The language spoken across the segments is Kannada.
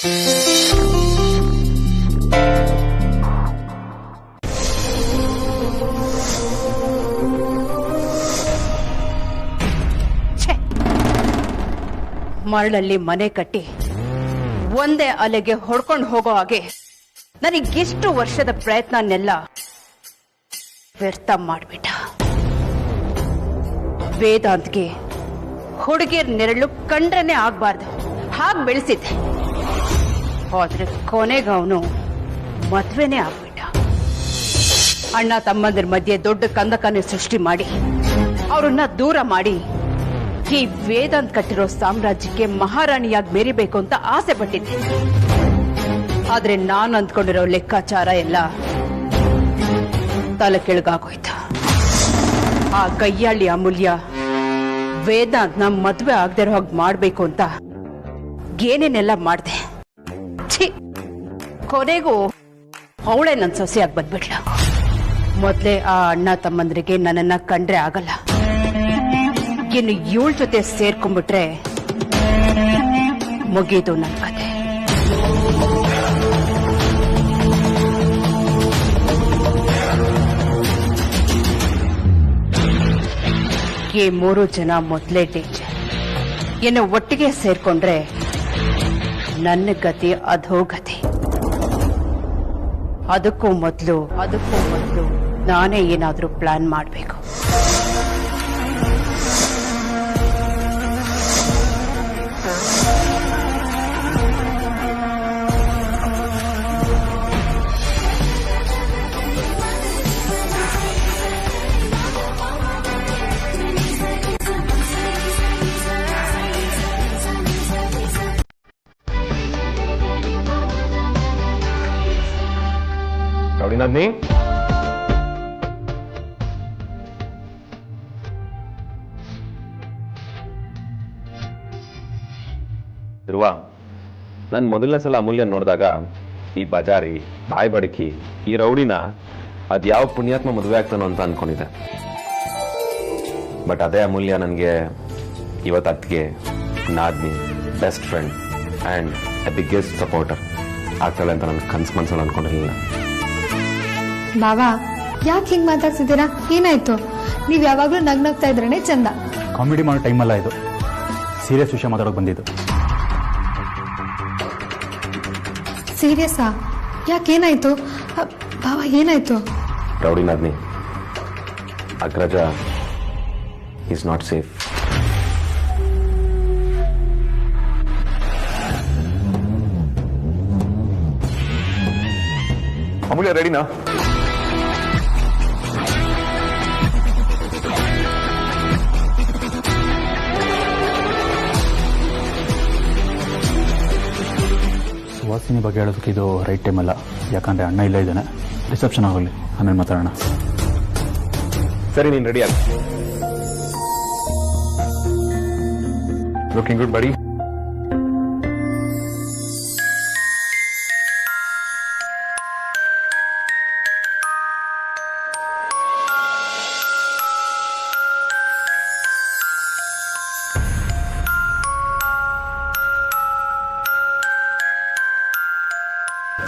ಮರಳಲ್ಲಿ ಮನೆ ಕಟ್ಟಿ ಒಂದೇ ಅಲೆಗೆ ಹೊಡ್ಕೊಂಡು ಹೋಗೋ ಹಾಗೆ ನನಗೆಷ್ಟು ವರ್ಷದ ಪ್ರಯತ್ನನೆಲ್ಲ ವ್ಯರ್ಥ ಮಾಡ್ಬಿಟ್ಟ. ವೇದಾಂತ್ಗೆ ಹುಡುಗಿಯರ್ ನೆರಳು ಕಂಡ್ರೇನೆ ಆಗ್ಬಾರ್ದು ಹಾಗೆ ಬೆಳೆಸಿದ್ದೆ. ಆದ್ರೆ ಕೊನೆಗೆ ಅವನು ಮದ್ವೆನೇ ಆಗ್ಬಿಟ್ಟ. ಅಣ್ಣ ತಮ್ಮಂದ್ರ ಮಧ್ಯೆ ದೊಡ್ಡ ಕಂದಕನೆ ಸೃಷ್ಟಿ ಮಾಡಿ ಅವ್ರನ್ನ ದೂರ ಮಾಡಿ ಈ ವೇದಾಂತ್ ಕಟ್ಟಿರೋ ಸಾಮ್ರಾಜ್ಯಕ್ಕೆ ಮಹಾರಾಣಿಯಾಗಿ ಮೆರಿಬೇಕು ಅಂತ ಆಸೆ ಪಟ್ಟಿದ್ದೆ. ಆದ್ರೆ ನಾನು ಅಂದ್ಕೊಂಡಿರೋ ಲೆಕ್ಕಾಚಾರ ಎಲ್ಲ ತಲೆ ಕೆಳಗಾಗೋಯ್ತು. ಆ ಕೈಯಾಳಿ ಅಮೂಲ್ಯ ವೇದಾಂತ್ ನಮ್ ಮದ್ವೆ ಆಗದಿರೋ ಹಾಗೆ ಮಾಡ್ಬೇಕು ಅಂತ ಏನೇನೆಲ್ಲ ಮಾಡ್ದೆ. ಛೀ, ಕೊನೆಗೂ ಅವಳೇ ನನ್ ಸೊಸೆಯಾಗಿ ಬಂದ್ಬಿಟ್ಲ. ಮೊದ್ಲೇ ಆ ಅಣ್ಣ ತಮ್ಮಂದ್ರಿಗೆ ನನ್ನನ್ನ ಕಂಡ್ರೆ ಆಗಲ್ಲ, ಇನ್ನು ಇವಳ ಜೊತೆ ಸೇರ್ಕೊಂಡ್ಬಿಟ್ರೆ ಮುಗೀತು ನನ್ನ ಕತೆ. ಈ 3 ಜನ ಮೊದಲೇ ಡೇಂಜರ್. ಇನ್ನು ಒಟ್ಟಿಗೆ ಸೇರ್ಕೊಂಡ್ರೆ ನನ್ನ ಗತಿ ಅಧೋಗತಿ. ಅದಕ್ಕೂ ಮೊದಲು ನಾನೇ ಏನಾದ್ರೂ ಪ್ಲಾನ್ ಮಾಡಬೇಕು. ನಂದಿನಿ, ಧ್ರುವ, ನಾನು ಮೊದಲನೇ ಸಲ ಅಮೂಲ್ಯ ನೋಡಿದಾಗ ಈ ಬಜಾರಿ ಬಾಯ್ ಬಡಕಿ ಈ ರೌಡಿನ ಅದ್ಯಾವ ಪುಣ್ಯಾತ್ಮ ಮದುವೆ ಆಗ್ತಾನೋ ಅಂತ ಅನ್ಕೊಂಡಿದ್ದೆ. ಬಟ್ ಅದೇ ಅಮೂಲ್ಯ ನನಗೆ ಇವತ್ತು ಅತ್ತಿಗೆ, ನಾದ್ನಿ, best friend and a biggest supporter ಆಗ್ತಾಳೆ ಅಂತ ನನ್ನ ಕನ್ಸು ಮನ್ಸಲ್ಲಿ ಅನ್ಕೊಂಡಿರಲಿಲ್ಲ. ಮಾವಾ, ಯಾಕೆ ಹಿಂಗ್ ಮಾತಾಡ್ತಿದ್ದೀರಾ? ಏನಾಯ್ತು? ನೀವ್ ಯಾವಾಗ್ಲೂ ನಗ್ನಗ್ತಾ ಇದ್ರೇನೆ ಚಂದ. ಕಾಮಿಡಿ ಮಾಡೋ ಟೈಮ್ ಅಲ್ಲ ಇದು, ಸೀರಿಯಸ್ ವಿಷಯ ಮಾತಾಡೋಕೆ ಬಂದಿದ್ದು. ಸೀರಿಯಸ್ಸಾ? ಯಾಕೇನಾಯ್ತು ಬಾವ? ಏನಾಯ್ತು? ರೌಡಿ ನಾದ್ನಿ, Agraja is not safe. Amulya ರೆಡಿನಾ? ಸುವಾಸಿನಿ ಬಗ್ಗೆ ಹೇಳೋದಕ್ಕೆ ಇದು ರೈಟ್ ಟೈಮ್ ಅಲ್ಲ, ಯಾಕಂದ್ರೆ ಅಣ್ಣ ಇಲ್ಲ ಇದ್ದಾನೆ. ರಿಸೆಪ್ಷನ್ ಆಗೋಲಿ, ಆಮೇಲೆ ಮಾತಾಡೋಣ. ಸರಿ, ನೀನು ರೆಡಿ ಆಗ. ಲುಕಿಂಗ್ ಗುಡ್ ಬಡಿ.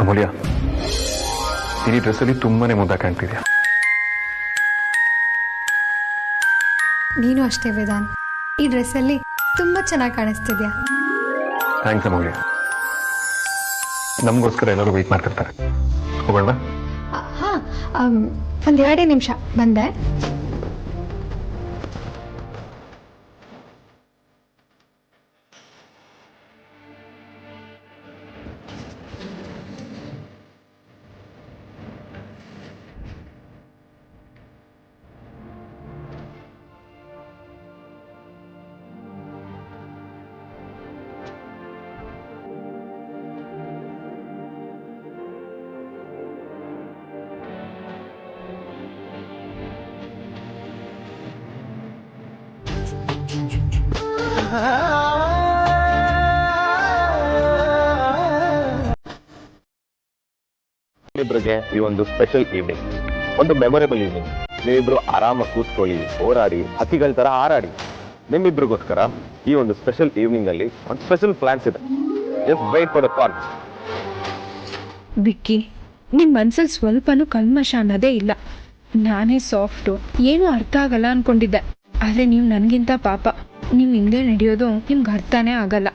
ಅಮೂಲ್ಯ, ಈ ಡ್ರೆಸ್ಸಲ್ಲಿ ತುಂಬಾನೇ ಮುದ್ದ ಕಾಣ್ತಿದ್ಯಾ. ನೀನು ಅಷ್ಟೇ ವೇದಾಂತ್, ಈ ಡ್ರೆಸ್ಸಲ್ಲಿ ತುಂಬಾ ಚೆನ್ನಾಗಿ ಕಾಣಿಸ್ತಿದ್ಯಾ. ಥ್ಯಾಂಕ್ಸ್ ಅಮೂಲ್ಯ. ನಮಗೋಸ್ಕರ ಎಲ್ಲರೂ ವೆಯ್ಟ್ ಮಾಡ್ತಿರ್ತಾರೆ. ಹೋಗೋಣ? ಹಾ, ಒಂದ್ 2 ನಿಮಿಷ ಬಂದೆ. ಇಬ್ಬರಿಗೆ ಈ ಒಂದು ಸ್ಪೆಷಲ್ ಈವ್ನಿಂಗ್, ಒಂದು ಮೆಮೊರೇಬಲ್ ಈವ್ನಿಂಗ್. ನೀವಿಬ್ರು ಆರಾಮಾಗಿ ಕೂತ್ಕೊಳ್ಳಿ, ಹೋರಾಡಿ, ಹಕ್ಕಿಗಳ ತರ ಹಾರಾಡಿ. ನಿಮ್ಮಿಬ್ರಿಗೋಸ್ಕರ ಈ ಒಂದು ಸ್ಪೆಷಲ್ ಈವ್ನಿಂಗ್ ಅಲ್ಲಿ ಒಂದು ಸ್ಪೆಷಲ್ ಪ್ಲಾನ್ಸ್ ಇದೆ. Just wait for the call. Vicky, ನಿಮ್ಮ ಮನ್ಸಲ್ಲಿ ಸ್ವಲ್ಪನೂ ಕಲ್ಮಶ ಅನ್ನೋದೇ ಇಲ್ಲ. ನಾನೇ ಸಾಫ್ಟು, ಏನೂ ಅರ್ಥ ಆಗಲ್ಲ ಅನ್ಕೊಂಡಿದ್ದೆ. ಆದರೆ ನೀವು ನನಗಿಂತ ಪಾಪ. ನೀವು ಹಿಂಗೆ ನಡೆಯೋದು ನಿಮ್ಗೆ ಅರ್ಥನೇ ಆಗಲ್ಲ.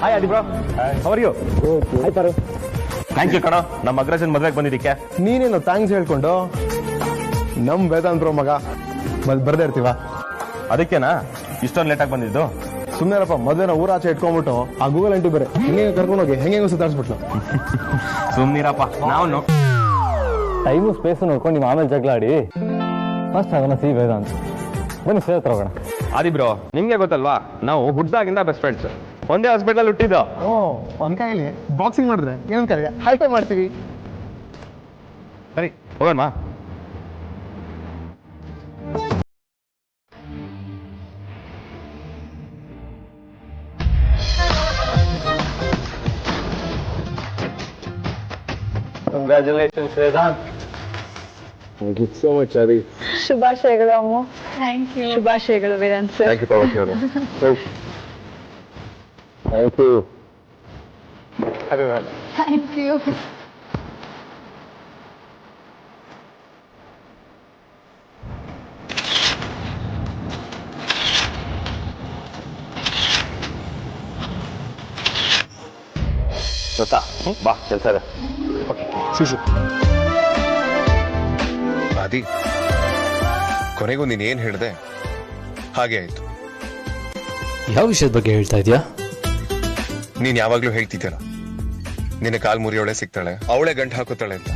Hi Adi bro, how are you? ಆಯ್ತಾರು, ಥ್ಯಾಂಕ್ ಯು ಕಣೋ, ನಮ್ಮ ಅಗ್ರಸನ್ ಮದ್ವೆಗೆ ಬಂದಿದ್ದಕ್ಕೆ. ನೀನೇನು ಥ್ಯಾಂಕ್ಸ್ ಹೇಳ್ಕೊಂಡು ನಮ್ ವೇದಾಂತ್ ಬ್ರೋ ಮಗ ಬರ್ದೇ ಇರ್ತೀವ. ಅದಕ್ಕೇನಾ ಇಷ್ಟೊಂದು ಲೇಟಾಗಿ ಬಂದಿದ್ದು? ಸುಮ್ಮನೆರಪ್ಪ, ಮೊದಲೇನ ಊರಾಚೆ ಇಟ್ಕೊಂಡ್ಬಿಟ್ಟು ಆ ಗೂಗಲ್ ಅಂಟಿ ಬೇರೆ ಹೆಂಗೆ ಕರ್ಕೊಂಡೋಗಿ ಹೆಂಗೆ ಸುತ್ತಾಡ್ಸ್ಬಿಟ್ಲು. ಸುಮ್ನಿರಪ್ಪ, ನಾವು ಟೈಮು ಸ್ಪೇಸ್ ನೋಡ್ಕೊಂಡು ನೀವು ಆಮೇಲೆ ಜಗಳ ಆಡಿ. ಫಸ್ಟ್ ಆಗೋಣ ಸಿ ವೇದಾಂತ್. ಬನ್ನಿ ಸೇರ್ ಹೋಗೋಣ. ಆದಿ ಬ್ರೋ, ನಿಮ್ಗೆ ಗೊತ್ತಲ್ವಾ, ನಾವು ಹುಡ್ದಾಗಿಂದ ಬೆಸ್ಟ್ ಫ್ರೆಂಡ್ಸ್, ಒಂದೇ ಹಾಸ್ಪಿಟಲ್ ಹುಟ್ಟಿದ್ದು. ಒಂದ್ ಕೈಲಿ ಬಾಕ್ಸಿಂಗ್ ಮಾಡಿದ್ರೆ ಏನಂತ ಕರೀ ಹೈಫೈ ಮಾಡ್ತೀವಿ. ಸರಿ ಹೋಗೋಣ. Congratulations Vedant. Thank you so much Adi. ಶುಭಾಶಯಗಳು ಅಮ್ಮ. Thank you. ಶುಭಾಶಯಗಳು Vedant sir. Thank you Parvati ಅವರು. Thank you. Thank you. ಬಾ, ಕೆಲಸ ಇದೆ. ಆದಿ, ಕೊನೆಗೂ ನೀನ್ ಏನ್ ಹೇಳ್ದೆ ಹಾಗೆ ಆಯ್ತು. ಯಾವ ವಿಷಯದ ಬಗ್ಗೆ ಹೇಳ್ತಾ ಇದೀಯಾ? ನೀನ್ ಯಾವಾಗ್ಲೂ ಹೇಳ್ತಿದ್ಯಲ್ಲ, ನಿನ್ನ ಕಾಲ್ ಮುರಿಯೋಳೆ ಸಿಗ್ತಾಳೆ, ಅವಳೆ ಗಂಟು ಹಾಕುತ್ತಾಳೆ ಅಂತ.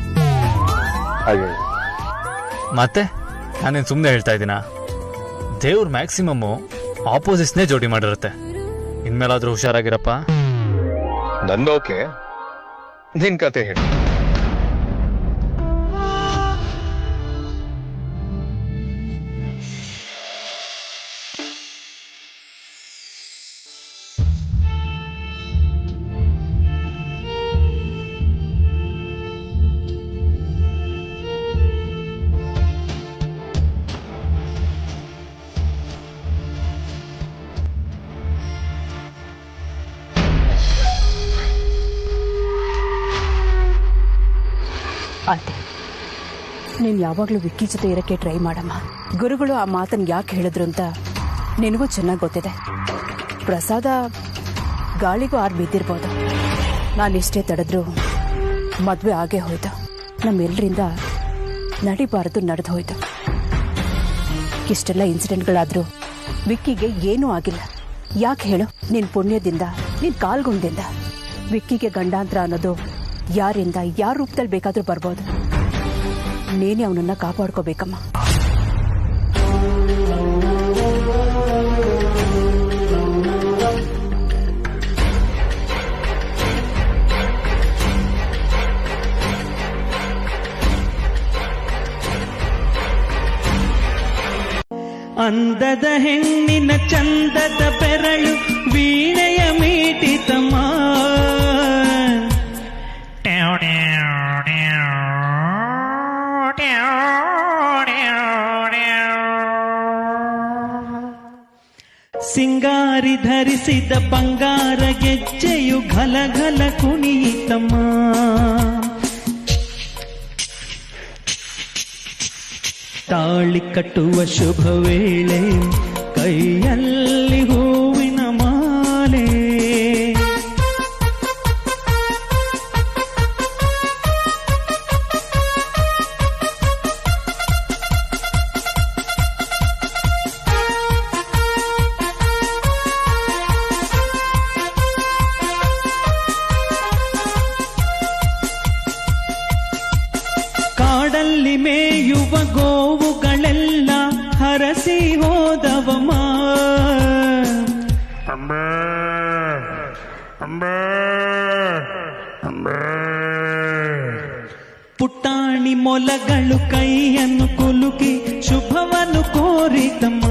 ಹಾಗೆ ಮತ್ತೆ ನಾನೇನು ಸುಮ್ಮನೆ ಹೇಳ್ತಾ ಇದ್ದೀನಾ? ದೇವ್ರ ಮ್ಯಾಕ್ಸಿಮಮ್ ಆಪೋಸಿಟ್ಸ್ನೇ ಜೋಡಿ ಮಾಡಿರುತ್ತೆ. ಇನ್ಮೇಲಾದ್ರೂ ಹುಷಾರಾಗಿರಪ್ಪ. ನಂದೋಕೆ, ನಿನ್ ಕತೆ ಹೇಳಿ. ಅತ್ತೆ, ನೀನು ಯಾವಾಗಲೂ ವಿಕ್ಕಿ ಜೊತೆ ಇರೋಕ್ಕೆ ಟ್ರೈ ಮಾಡಮ್ಮ. ಗುರುಗಳು ಆ ಮಾತನ್ನು ಯಾಕೆ ಹೇಳಿದ್ರು ಅಂತ ನಿನಗೂ ಚೆನ್ನಾಗಿ ಗೊತ್ತಿದೆ. ಪ್ರಸಾದ ಗಾಳಿಗೂ ಆರು ಬಿದ್ದಿರ್ಬೋದು. ನಾನಿಷ್ಟೇ ತಡೆದ್ರು ಮದುವೆ ಆಗೇ ಹೋಯ್ತು. ನಮ್ಮೆಲ್ಲರಿಂದ ನಡಿಬಾರದು ನಡೆದು ಹೋಯ್ತು. ಇಷ್ಟೆಲ್ಲ ಇನ್ಸಿಡೆಂಟ್ಗಳಾದರೂ ವಿಕ್ಕಿಗೆ ಏನೂ ಆಗಿಲ್ಲ. ಯಾಕೆ ಹೇಳು? ನಿನ್ನ ಪುಣ್ಯದಿಂದ, ನಿನ್ನ ಕಾಲ್ಗುಣದಿಂದ ವಿಕ್ಕಿಗೆ ಗಂಡಾಂತರ ಅನ್ನೋದು ಯಾರಿಂದ ಯಾರ ರೂಪದಲ್ಲಿ ಬೇಕಾದ್ರೂ ಬರ್ಬೋದು. ನೀನೇ ಅವನನ್ನ ಕಾಪಾಡ್ಕೋಬೇಕಮ್ಮ. ಅಂದದ ಹೆಣ್ಣಿನ ಚಂದದ ಬೆರಳು ವೀಣೆಯ ಮೀಟಿತಮ್ಮ. ಸಿಂಗಾರಿ ಧರಿಸಿದ ಬಂಗಾರ ಗೆಜ್ಜೆಯು ಘಲಘಲ ಕುಣಿಯಿತಮ್ಮ. ತಾಳಿ ಕಟ್ಟುವ ಶುಭ ವೇಳೆ ಕೈಯಲ್ಲಿ ಹೂವಿನ ಮಾಲೆ. ಕರೆಸಿ ಹೋದವಮ್ಮ. ಪುಟ್ಟಾಣಿ ಮೊಲಗಳು ಕೈಯನ್ನು ಕುಲುಕಿ ಶುಭವನ್ನು ಕೋರಿತಮ್ಮ.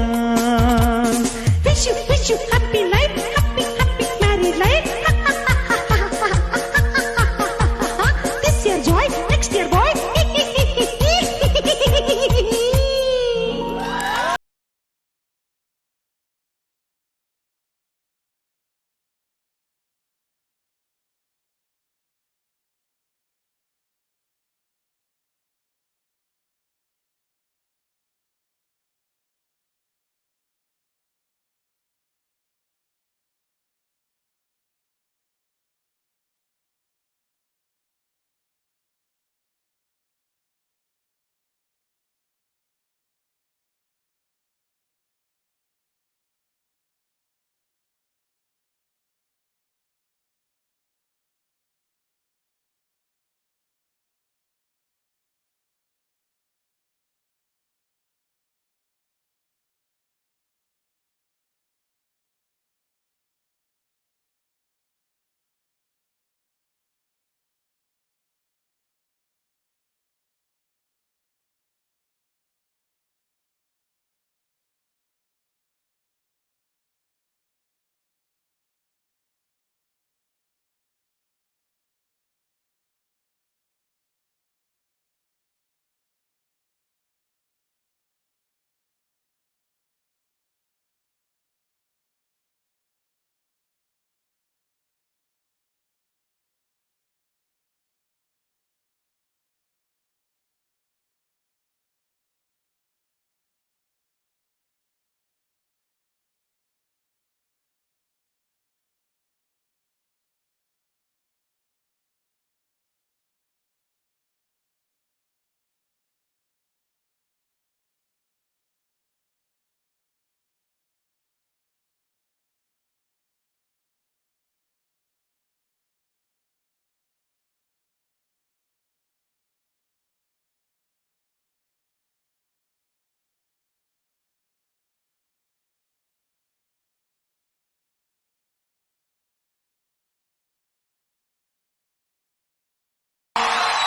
Happy life, happy happy married life. This year joy, next year boy.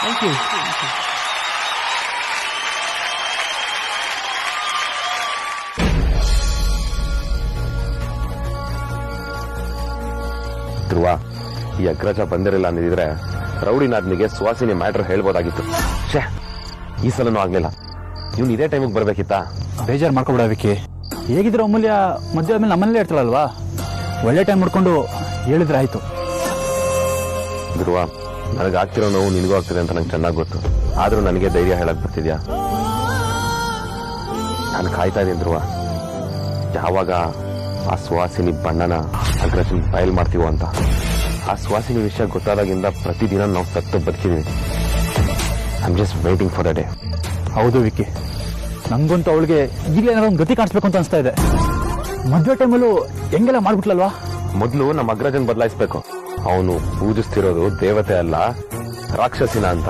Thank you. Dhruva, ಈ ಅಗ್ರಜ ಬಂದಿರಲಿಲ್ಲ ಅಂದಿದ್ರೆ ರೌಡಿನಾದ್ನಿಗೆ ಸುವಾಸಿನಿ ಮ್ಯಾಟ್ರ್ ಹೇಳ್ಬೋದಾಗಿತ್ತು. ಛೇ, ಈ ಸಲನೂ ಆಗ್ಲಿಲ್ಲ. ಇವ್ನು ಇದೇ ಟೈಮಿಗೆ ಬರ್ಬೇಕಿತ್ತಾ? ಬೇಜಾರು ಮಾಡ್ಕೊಬಿಡ ವಿಕ್ಕಿ. ಹೇಗಿದ್ರು ಅಮೂಲ್ಯ ಮದುವೆ ಆದ್ಮೇಲೆ ನಮ್ಮನೇಲೇ ಇರ್ತಾಳಲ್ವಾ, ಒಳ್ಳೆ ಟೈಮ್ ಮಾಡ್ಕೊಂಡು ಹೇಳಿದ್ರೆ ಆಯ್ತು. ಧ್ರುವ, ನನಗಾಗ್ತಿರೋ ನೋವು ನಿನಗೂ ಆಗ್ತಿದೆ ಅಂತ ನಂಗೆ ಚೆನ್ನಾಗಿ ಗೊತ್ತು. ಆದ್ರೂ ನನಗೆ ಧೈರ್ಯ ಹೇಳಕ್ ಬರ್ತಿದ್ಯಾ? ನಾನು ಕಾಯ್ತಾ ಇದ್ದೀನಿ ಧ್ರುವ, ಯಾವಾಗ ಆ ಸುವಾಸಿನಿ ಬಣ್ಣನ ಅಗ್ರಜನ್ ಬಯಲ್ ಮಾಡ್ತೀವೋ ಅಂತ. ಆ ಸುವಾಸಿನಿ ವಿಷಯ ಗೊತ್ತಾದಾಗಿಂದ ಪ್ರತಿದಿನ ನಾವು ಸತ್ತು ಬದುಕಿದೀವಿ. I am just waiting for the day. ಹೌದು ವಿಕ್ಕಿ, ನಂಗಂತೂ ಅವಳಿಗೆ ಈಗಲೇ ಏನಾದ್ರು ಒಂದು ಗತಿ ಕಾಣಿಸ್ಬೇಕು ಅಂತ ಅನಿಸ್ತಾ ಇದೆ. ಮದುವೆ ಟೈಮಲ್ಲೂ ಹೆಂಗೆಲ್ಲ ಮಾಡ್ಬಿಟ್ಲಲ್ವಾ. ಮೊದಲು ನಮ್ಮ ಅಗ್ರಜನ್ ಬದಲಾಯಿಸ್ಬೇಕು. ಅವನು ಪೂಜಿಸ್ತಿರೋದು ದೇವತೆ ಅಲ್ಲ, ರಾಕ್ಷಸಿನ ಅಂತ.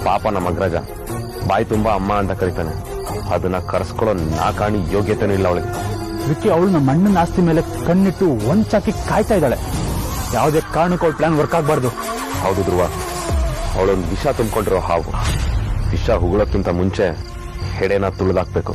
ಪಾಪ ನಮ್ಮ ಅಗ್ರಜ ಬಾಯಿ ತುಂಬಾ ಅಮ್ಮ ಅಂತ ಕರೀತಾನೆ. ಅದನ್ನ ಕರೆಸ್ಕೊಳ್ಳೋ ನಾಕಾಣಿ ಯೋಗ್ಯತೆನೂ ಇಲ್ಲ ಅವಳಿಗೆ. ವಿಕ್ಕಿ, ಅವಳು ನಮ್ಮ ಅಣ್ಣನ ಆಸ್ತಿ ಮೇಲೆ ಕಣ್ಣಿಟ್ಟು ಒಂದ್ ಚಾಕಿ ಕಾಯ್ತಾ ಇದ್ದಾಳೆ. ಯಾವುದೇ ಕಾರಣಕ್ಕೂ ಅವಳ ಪ್ಲಾನ್ ವರ್ಕ್ ಆಗಬಾರ್ದು. ಹೌದು ಧ್ರುವ, ಅವಳೊಂದು ವಿಷ ತುಂಬಿಕೊಂಡಿರೋ ಹಾವು. ವಿಷ ಹುಗಳಕ್ಕಿಂತ ಮುಂಚೆ ಹೆಡೆನ ತುಳಿದಾಕ್ಬೇಕು.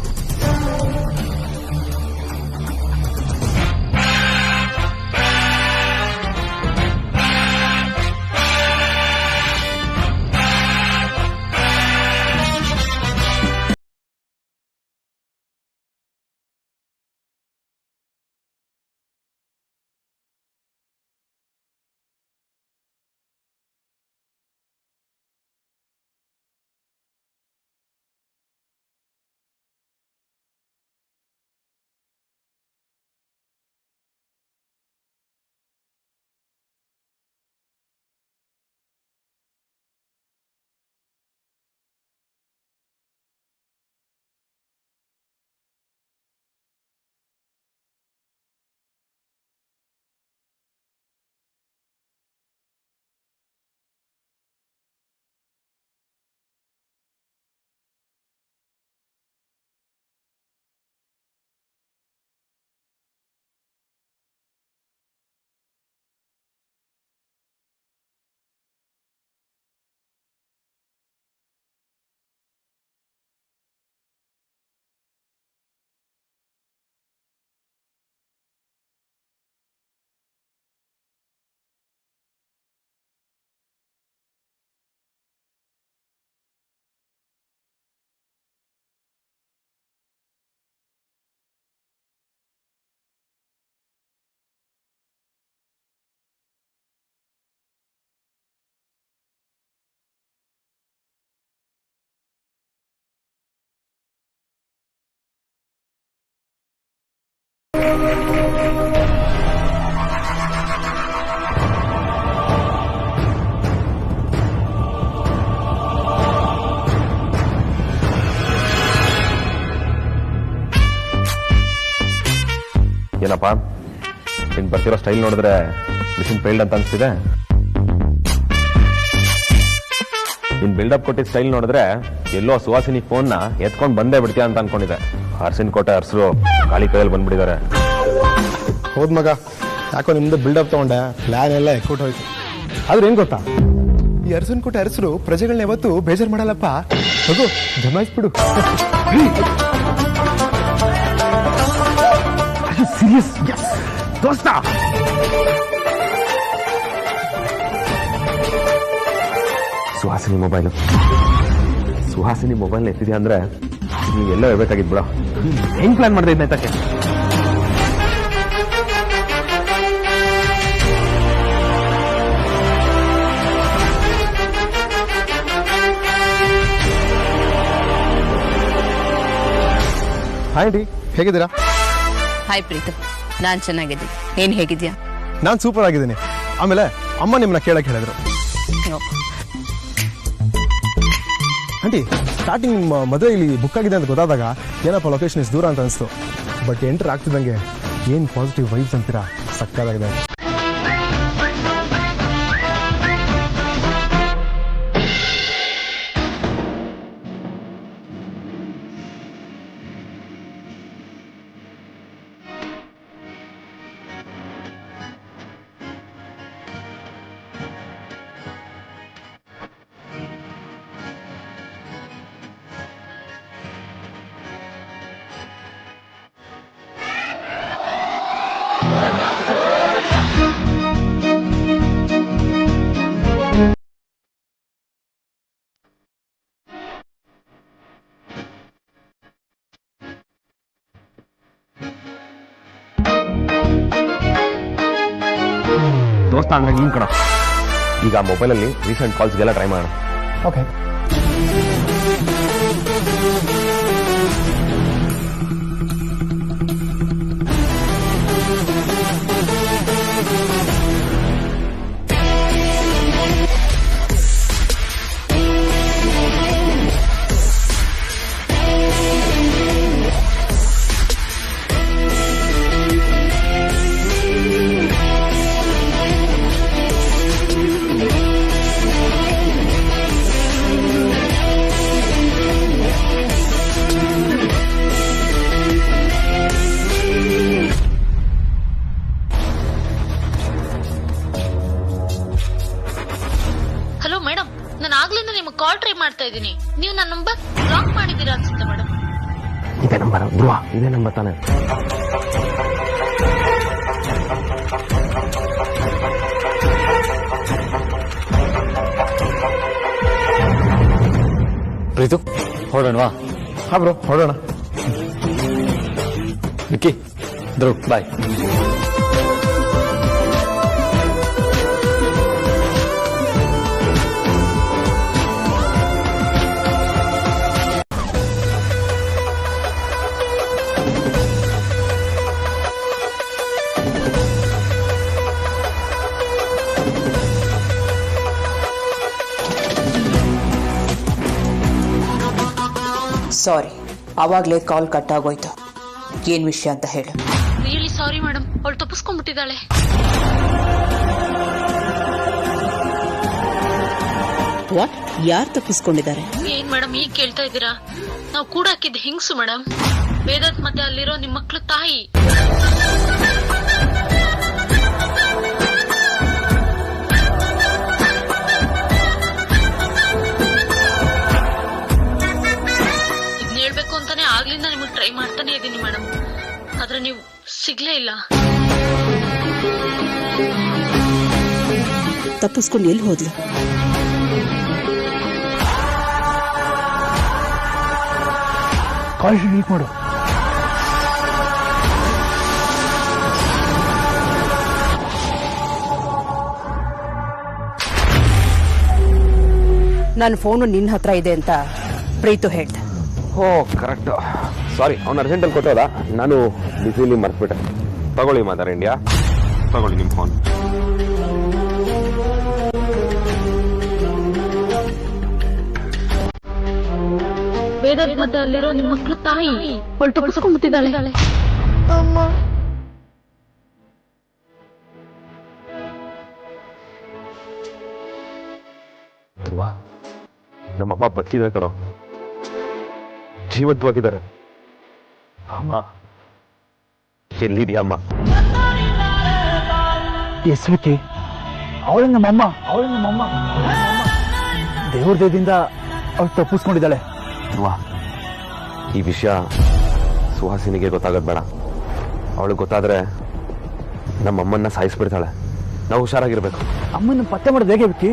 ಏನಪ್ಪ ನೀನು ಬರ್ತಿರೋ ಸ್ಟೈಲ್ ನೋಡಿದ್ರೆ ಮಿಷಿನ್ ಫೇಲ್ಡ್ ಅಂತ ಅನಿಸ್ತಿದೆ. ನೀನು ಬಿಲ್ಡಪ್ ಕೊಟ್ಟಿದ್ದ ಸ್ಟೈಲ್ ನೋಡಿದ್ರೆ ಎಲ್ಲೋ ಸುವಾಸಿನಿ ಫೋನ್ನ ಎತ್ಕೊಂಡು ಬಂದೇ ಬಿಡ್ತೀಯ ಅಂತ ಅನ್ಕೊಂಡಿದ್ದೆ. ಅರ್ಸಿನ ಕೋಟೆ ಅರ್ಸರು ಖಾಲಿ ಕೈಯಲ್ಲಿ ಬಂದ್ಬಿಟ್ಟಿದ್ದಾರೆ. ಹೌದ್ ಮಗ, ಯಾಕೋ ನಿಮ್ದು ಬಿಲ್ಡಪ್ ತಗೊಂಡೆ, ಪ್ಲಾನ್ ಎಲ್ಲ ಎಕ್ಕೊಟ್ಟು ಹೋಯ್ತು. ಆದ್ರೆ ಏನ್ ಗೊತ್ತಾ, ಈ ಅರಸನ್ ಕೊಟ್ಟ ಅರಸರು ಪ್ರಜೆಗಳನ್ನ ಯಾವತ್ತು ಬೇಜಾರು ಮಾಡಲ್ಲಪ್ಪ. ಹೋಗು ಜಮಾಯಿಸ್ಬಿಡು. ಸೀರಿಯಸ್ ದೋಸ್ತ. ಸುಹಾಸಿನಿ ಮೊಬೈಲ್ ಎತ್ತಿದ್ಯಾ ಅಂದ್ರೆ ನೀವು ಎಲ್ಲೋ ಇರ್ಬೇಕಾಗಿದ್ ಬಿಡ. ಹೆಂಗ್ ಪ್ಲಾನ್ ಮಾಡಿದೆ ಇದನ್ನ ಎತ್ತಕ್ಕೆ? ಹಾಯ್ ಡಿ, ಹೇಗಿದ್ದೀರಾ? ಹಾಯ್ ಪ್ರೀತು, ನಾನ್ ಚೆನ್ನಾಗಿದ್ದೀನಿ. ಏನ್ ಹೇಗಿದ್ಯಾ? ನಾನ್ ಸೂಪರ್ ಆಗಿದ್ದೀನಿ. ಆಮೇಲೆ ಅಮ್ಮ ನಿಮ್ಮನ್ನ ಕೇಳಕ್ ಹೇಳಿದ್ರು. ಆಂಟಿ, ಸ್ಟಾರ್ಟಿಂಗ್ ನಿಮ್ಮ ಮದುವೆ ಇಲ್ಲಿ ಬುಕ್ ಆಗಿದೆ ಅಂತ ಗೊತ್ತಾದಾಗ ಏನಪ್ಪ ಲೊಕೇಶನ್ ಇಷ್ಟು ದೂರ ಅಂತ ಅನಿಸ್ತು. ಬಟ್ ಎಂಟರ್ ಆಗ್ತಿದ್ದಂಗೆ ಏನು ಪಾಸಿಟಿವ್ ವೈಬ್ಸ್ ಅಂತೀರಾ, ಸಕ್ಕತ್ತಾಗಿದೆ. ದೋಸ್ತ ಅಂದ್ರೆ ನೀನ್ ಕಣ. ಈಗ ಮೊಬೈಲಲ್ಲಿ ರೀಸೆಂಟ್ ಕಾಲ್ಸ್ಗೆಲ್ಲ ಟ್ರೈ ಮಾಡೋಣ. ಓಕೆ. ಕಾಲ್ ಟ್ರೈ ಮಾಡ್ತಾ ಇದ್ದೀನಿ. ನೀವು ನನ್ನ ನಂಬರ್ ಬ್ಲಾಕ್ ಮಾಡಿದ್ದೀರಾ ಅನ್ಸುತ್ತೆ ಮೇಡಮ್. ಇದೇ ನಂಬರ್ ಧ್ರುವ, ಇದೇ ನಂಬರ್ ತಾನೆ? ಪ್ರೀತು, ಹೊರಡೋಣವಾ? ಹಾ ಬ್ರೋ, ಹೊರಡೋಣ. ವಿಕ್ಕಿ, ಧ್ರುವ್, ಬಾಯ್. ಸಾರಿ, ಅವಾಗಲೇ ಕಾಲ್ ಕಟ್ ಆಗೋಯ್ತು. ಏನ್ ವಿಷಯ ಅಂತ ಹೇಳು. ರಿಯಲಿ ಸಾರಿ ಮೇಡಮ್, ಅವಳು ತಪ್ಪಿಸ್ಕೊಂಡ್ಬಿಟ್ಟಿದ್ದಾಳೆ. ವಾಟ್? ಯಾರು ತಪ್ಪಿಸ್ಕೊಂಡಿದ್ದಾರೆ? ಏನ್ ಮೇಡಮ್ ಈಗ ಕೇಳ್ತಾ ಇದ್ದೀರಾ? ನಾವು ಕೂಡ ಹಾಕಿದ್ ಹಿಂಗ್ಸು ಮೇಡಮ್. ವೇದಾಂತ್ ಮತ್ತೆ ಅಲ್ಲಿರೋ ನಿಮ್ ಮಕ್ಳು ತಾಯಿ. ಹೇಳ್ಬೇಕು ಅಂತಾನೆ ಆಗ್ಲಿಂದ ನಿಮಗ್ ಟ್ರೈ ಮಾಡ್ತಾನೆ ಇದ್ದೀನಿ ಮೇಡಮ್, ಆದ್ರೆ ನೀವು ಸಿಗ್ಲೇ ಇಲ್ಲ. ತಪ್ಪಿಸ್ಕೊಂಡು ಎಲ್ಲಿ ಹೋದ್ಲು? ಕಾಲ್ ಮೀಟ್ ಮಾಡು. ನನ್ನ ಫೋನು ನಿನ್ನ ಹತ್ರ ಇದೆ ಅಂತ ಪ್ರೀತು ಹೇಳ್ದೆ. ಓ ಕರೆಕ್ಟ್. ಸಾರಿ, ಅವ್ನು ಅರ್ಜೆಂಟಲ್ಲಿ ಕೊಟ್ಟೋದ, ನಾನು ಬಿಸಿಲಿ ಮರ್ತ್ಬಿಟ್ಟೆ. ತಗೊಳ್ಳಿ ಮಾತಾರ ಇಂಡಿಯಾ, ತಗೊಳ್ಳಿ ನಿಮ್ಮ ಫೋನ್. ವೇದಾಂತ್ ಮತ್ತೆ ಅಲ್ಲಿರೋ ನಿಮ್ಮ ಮಕ್ಳು ತಾಯಿ ಅವಳು ತಪ್ಪಿಸ್ಕೊಂಡ್ಬಿಟ್ಟಿದ್ದಾಳೆ. ನಮ್ಮಮ್ಮ ಬದುಕಿದ್ದಾರೆ ಕಣೋ, ಜೀವಂತವಾಗಿದ್ದಾರೆ. ಅಮ್ಮ ಎಲ್ಲಿದೆಯಾ ಅಮ್ಮ? ಎಸ್ ವಿಕ್ಕಿ, ಅವಳು ನಮ್ಮಮ್ಮ, ದೇವ್ರ ದೇವದಿಂದ ಅವಳು ತಪ್ಪಿಸ್ಕೊಂಡಿದ್ದಾಳೆ. ಈ ವಿಷಯ ಸುಹಾಸಿನಿಗೆ ಗೊತ್ತಾಗದ್ ಬೇಡ. ಅವಳಿಗೆ ಗೊತ್ತಾದ್ರೆ ನಮ್ಮಮ್ಮನ್ನ ಸಾಯಿಸ್ಬಿಡ್ತಾಳೆ. ನಾವು ಹುಷಾರಾಗಿರ್ಬೇಕು. ಅಮ್ಮನ ಪತ್ತೆ ಮಾಡೋದು ಹೇಗೆ ವಿಕ್ಕಿ?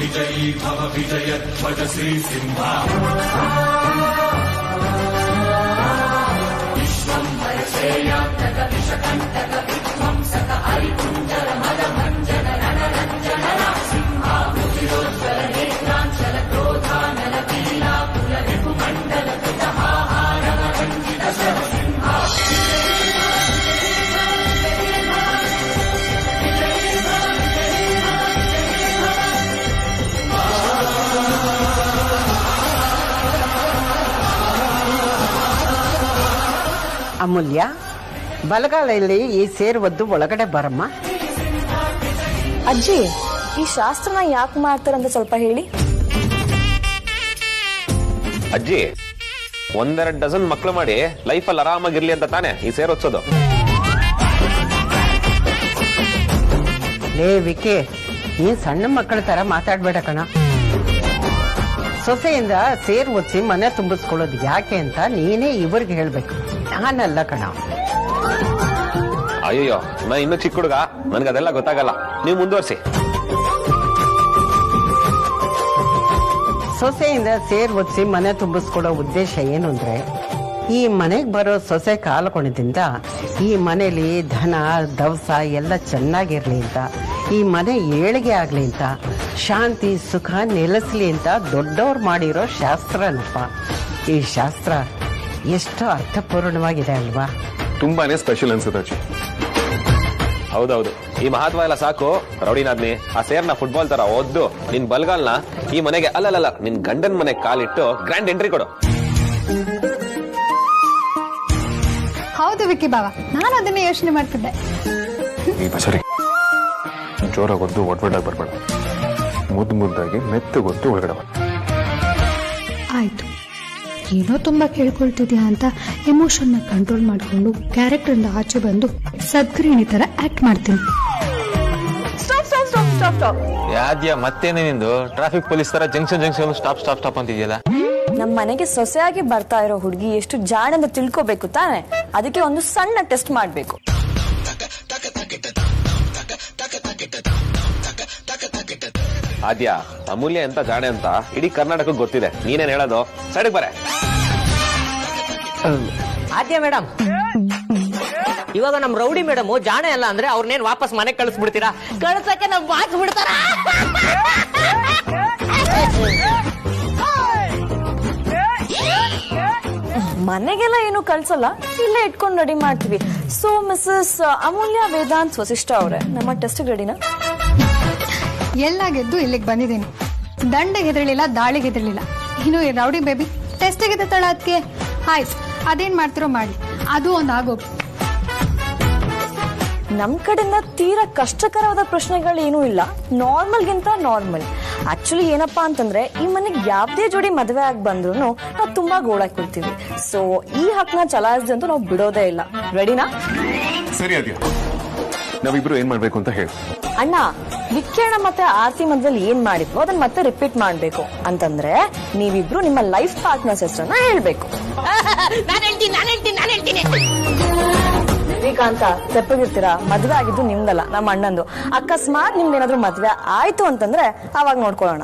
विजयी भव विजयध्वज श्री सिंहा विश्वं भरसेयान्तक विषकण्टक विध्वंसक हरिकुञ्जर मदभञ्जन रणरञ्जन सिंहा मुदिरोज्ज्वल नेत्राञ्चल क्रोधानल पीलाकुल रिपुमण्डल कृतहाहारम रञ्जित शरसिंहा ಅಮೂಲ್ಯ, ಬಲಗಾಲಲ್ಲಿ ಈ ಸೇರುವದ್ದು ಒಳಗಡೆ ಬರಮ್ಮ. ಅಜ್ಜಿ, ಈ ಶಾಸ್ತ್ರನ ಯಾಕೆ ಮಾಡ್ತಾರಂತ ಸ್ವಲ್ಪ ಹೇಳಿ. ಅಜ್ಜಿ, 1-2 ಡಜನ್ ಮಕ್ಳು ಮಾಡಿ ಲೈಫಲ್ಲಿ ಆರಾಮಾಗಿರ್ಲಿ ಅಂತ ತಾನೆ ಈ ಸೇರೊತ್ಸೋದು. ಲೇ ವಿಕೆ, ನೀನ್ ಸಣ್ಣ ಮಕ್ಕಳ ತರ ಮಾತಾಡ್ಬೇಡ ಕಣ. ಸೊಸೆಯಿಂದ ಸೇರು ಒತ್ಸಿ ಮನೆ ತುಂಬಿಸ್ಕೊಳ್ಳೋದು ಯಾಕೆ ಅಂತ ನೀನೇ ಇವ್ರಿಗೆ ಹೇಳ್ಬೇಕು, ನಾನಲ್ಲ ಕಣ. ಅಯ್ಯೋ, ನಾ ಇನ್ನು ಚಿಕ್ಕ ಹುಡುಗ, ನನ್ಗದೆಲ್ಲ ಗೊತ್ತಾಗಲ್ಲ. ನೀವು ಮುಂದುವರ್ಸಿ. ಸೊಸೆಯಿಂದ ಸೇರು ಒತ್ಸಿ ಮನೆ ತುಂಬಿಸ್ಕೊಳ್ಳೋ ಉದ್ದೇಶ ಏನು ಅಂದ್ರೆ, ಈ ಮನೆಗೆ ಬರೋ ಸೊಸೆ ಕಾಲಕೊಣದಿಂದ ಈ ಮನೇಲಿ ಧನ ದವಸ ಎಲ್ಲ ಚೆನ್ನಾಗಿರ್ಲಿ ಅಂತ, ಈ ಮನೆ ಏಳಿಗೆ ಆಗ್ಲಿ ಅಂತ, ಶಾಂತಿ ಸುಖ ನೆಲೆಸ್ಲಿ ಅಂತ ದೊಡ್ಡವ್ರು ಮಾಡಿರೋ ಶಾಸ್ತ್ರನಪ್ಪ. ಈ ಶಾಸ್ತ್ರ ಎಷ್ಟು ಅರ್ಥಪೂರ್ಣವಾಗಿದೆ ಅಲ್ವಾ? ತುಂಬಾನೇ ಸ್ಪೆಷಲ್ ಅನ್ಸುತ್ತೆ ಅಜ್ಜಿ. ಹೌದೌದು, ಈ ಮಹತ್ವ ಎಲ್ಲ ಸಾಕು. ರೌಡಿನಾದ್ನಿ, ಆ ಸೇರ್ನ ಫುಟ್ಬಾಲ್ ತರ ಒದ್ದು ನಿನ್ ಬಲ್ಗಾಲ್ನ ಈ ಮನೆಗೆ ಅಲ್ಲಲ್ಲ ನಿನ್ ಗಂಡನ್ ಮನೆಗೆ ಕಾಲಿಟ್ಟು ಗ್ರ್ಯಾಂಡ್ ಎಂಟ್ರಿ ಕೊಡು. ಹೌದು ವಿಕ್ಕಿ ಬಾವ, ನಾನು ಅದನ್ನೇ ಯೋಚನೆ ಮಾಡ್ತಿದ್ದೆ. ಸರಿ, ಜೋರಾಗಿ ಒದ್ದು ಒಡ್ವಡ್ಡಾಗಿ ಬರ್ಬೇಡ, ಮುದ್ದಾಗಿ ಮೆತ್ತಗೊತ್ತು ಒಳಗಡೆ. ಆಯ್ತು, ಏನೋ ತುಂಬಾ ಕೇಳ್ಕೊಳ್ತಿದ್ಯಾ ಅಂತ ಎಮೋಷನ್ನ ಕಂಟ್ರೋಲ್ ಮಾಡ್ಕೊಂಡು ಕ್ಯಾರೆಕ್ಟರ್ ಆಚೆ ಬಂದು ಸದ್ಗೃಹಿಣಿ ತರ ಆಕ್ಟ್ ಮಾಡ್ತೀನಿ. ಯಾದ್ಯಾ ಮತ್ತೇನೇ ನಿಂದು ಟ್ರಾಫಿಕ್ ಪೊಲೀಸ್ ತರ ಜಂಕ್ಷನ್ ಸ್ಟಾಪ್ ಅಂತಿದೆಯಲ್ಲ. ನಮ್ಮ ಮನೆಗೆ ಸೊಸೆಯಾಗಿ ಬರ್ತಾ ಇರೋ ಹುಡುಗಿ ಎಷ್ಟು ಜಾಣೆಂದು ತಿಳ್ಕೋಬೇಕು ತಾನೆ, ಅದಕ್ಕೆ ಒಂದು ಸಣ್ಣ ಟೆಸ್ಟ್ ಮಾಡ್ಬೇಕು. ಆದ್ಯಾ, ಅಮೂಲ್ಯ ಅಂತ ಜಾಣೆ ಅಂತ ಇಡೀ ಕರ್ನಾಟಕಕ್ಕೆ ಗೊತ್ತಿದೆ, ನೀನೇನ್ ಹೇಳೋದು? ಸೈಡ್ಗೆ ಬರೆ. ಆದ್ಯಾ ಮೇಡಮ್, ಇವಾಗ ನಮ್ ರೌಡಿ ಮೇಡಮ್ ಜಾಣೆ ಅಲ್ಲ ಅಂದ್ರೆ ಅವ್ರನ್ನೇನ್ ವಾಪಸ್ ಮನೆಗೆ ಕಳಿಸ್ಬಿಡ್ತೀರಾ? ಕಳ್ಸಕ್ಕೆ ನಮ್ ಬಾಚ್ ಬಿಡ್ತಾರ. ಮನೆಗೆಲ್ಲ ಏನು ಕಳ್ಸಲ್ಲ, ಇಲ್ಲೇ ಇಟ್ಕೊಂಡು ರೆಡಿ ಮಾಡ್ತೀವಿ. ಸೊ ಮಿಸಸ್ ಅಮೂಲ್ಯ ವೇದಾಂತ್ ವಸಿಷ್ಠ ಅವರೇ, ನಮ್ಮ ಟೆಸ್ಟ್ ರೆಡಿನಾ? ಎಲ್ಲ ಗೆದ್ದು ಇಲ್ಲಿಗೆ ಬಂದಿದ್ದೀನಿ. ದಂಡೆಗೆ ಹೆದರ್ಲಿಲ್ಲ, ದಾಳಿಗೆ ಹೆದರ್ಲಿಲ್ಲ. ಇನ್ನು ಈ ರೌಡಿ ಬೇಬಿ ಟೆಸ್ಟಿಗೆ ತಳ ಅದಕ್ಕೆ. ಆಯ್ತು, ಅದೇನ್ ಮಾಡ್ತಿರೋ ಮಾಡಿ, ಅದು ಒಂದು ಆಗೋಗಿ. ನಮ್ ಕಡೆಯಿಂದ ತೀರಾ ಕಷ್ಟಕರವಾದ ಪ್ರಶ್ನೆಗಳು ಏನೂ ಇಲ್ಲ, ನಾರ್ಮಲ್ಗಿಂತ ನಾರ್ಮಲ್. ಆಕ್ಚುಲಿ ಏನಪ್ಪಾ ಅಂತಂದ್ರೆ, ಈ ಮನೆಗೆ ಯಾವ್ದೇ ಜೋಡಿ ಮದುವೆ ಆಗಿ ಬಂದ್ರು ನಾವು ತುಂಬಾ ಗೋಳಾಕೊಳ್ತೀವಿ. ಸೊ ಈ ಹಕ್ನ ಚಲಾಯಿಸಿದಂತೂ ನಾವು ಬಿಡೋದೇ ಇಲ್ಲ. ರೆಡಿನಾ? ಸರಿ ಆದ್ಯಾ, ನಾವಿಬ್ರು ಏನ್ ಮಾಡ್ಬೇಕು ಅಂತ ಹೇಳಿ. ಅಣ್ಣ, ವಿಕ್ಕೇಣ ಮತ್ತೆ ಆರ್ತಿ ಮಧ್ಯದಲ್ಲಿ ಏನ್ ಮಾಡಿದ್ವು ಅದನ್ನ ಮತ್ತೆ ರಿಪೀಟ್ ಮಾಡ್ಬೇಕು. ಅಂತಂದ್ರೆ ನೀವಿಬ್ರು ನಿಮ್ಮ ಲೈಫ್ ಪಾರ್ಟ್ನರ್ಸ್ ಹೆಸರನ್ನ ಹೇಳ್ಬೇಕು. ಶ್ರೀಕಾಂತ, ತೆಪ್ಪಗಿರ್ತೀರಾ? ಮದ್ವೆ ಆಗಿದ್ದು ನಿಮ್ದಲ್ಲ, ನಮ್ಮ ಅಣ್ಣಂದು. ಅಕಸ್ಮಾತ್ ನಿಮ್ದೇನಾದ್ರೂ ಮದ್ವೆ ಆಯ್ತು ಅಂತಂದ್ರೆ ಅವಾಗ ನೋಡ್ಕೊಳ್ಳೋಣ.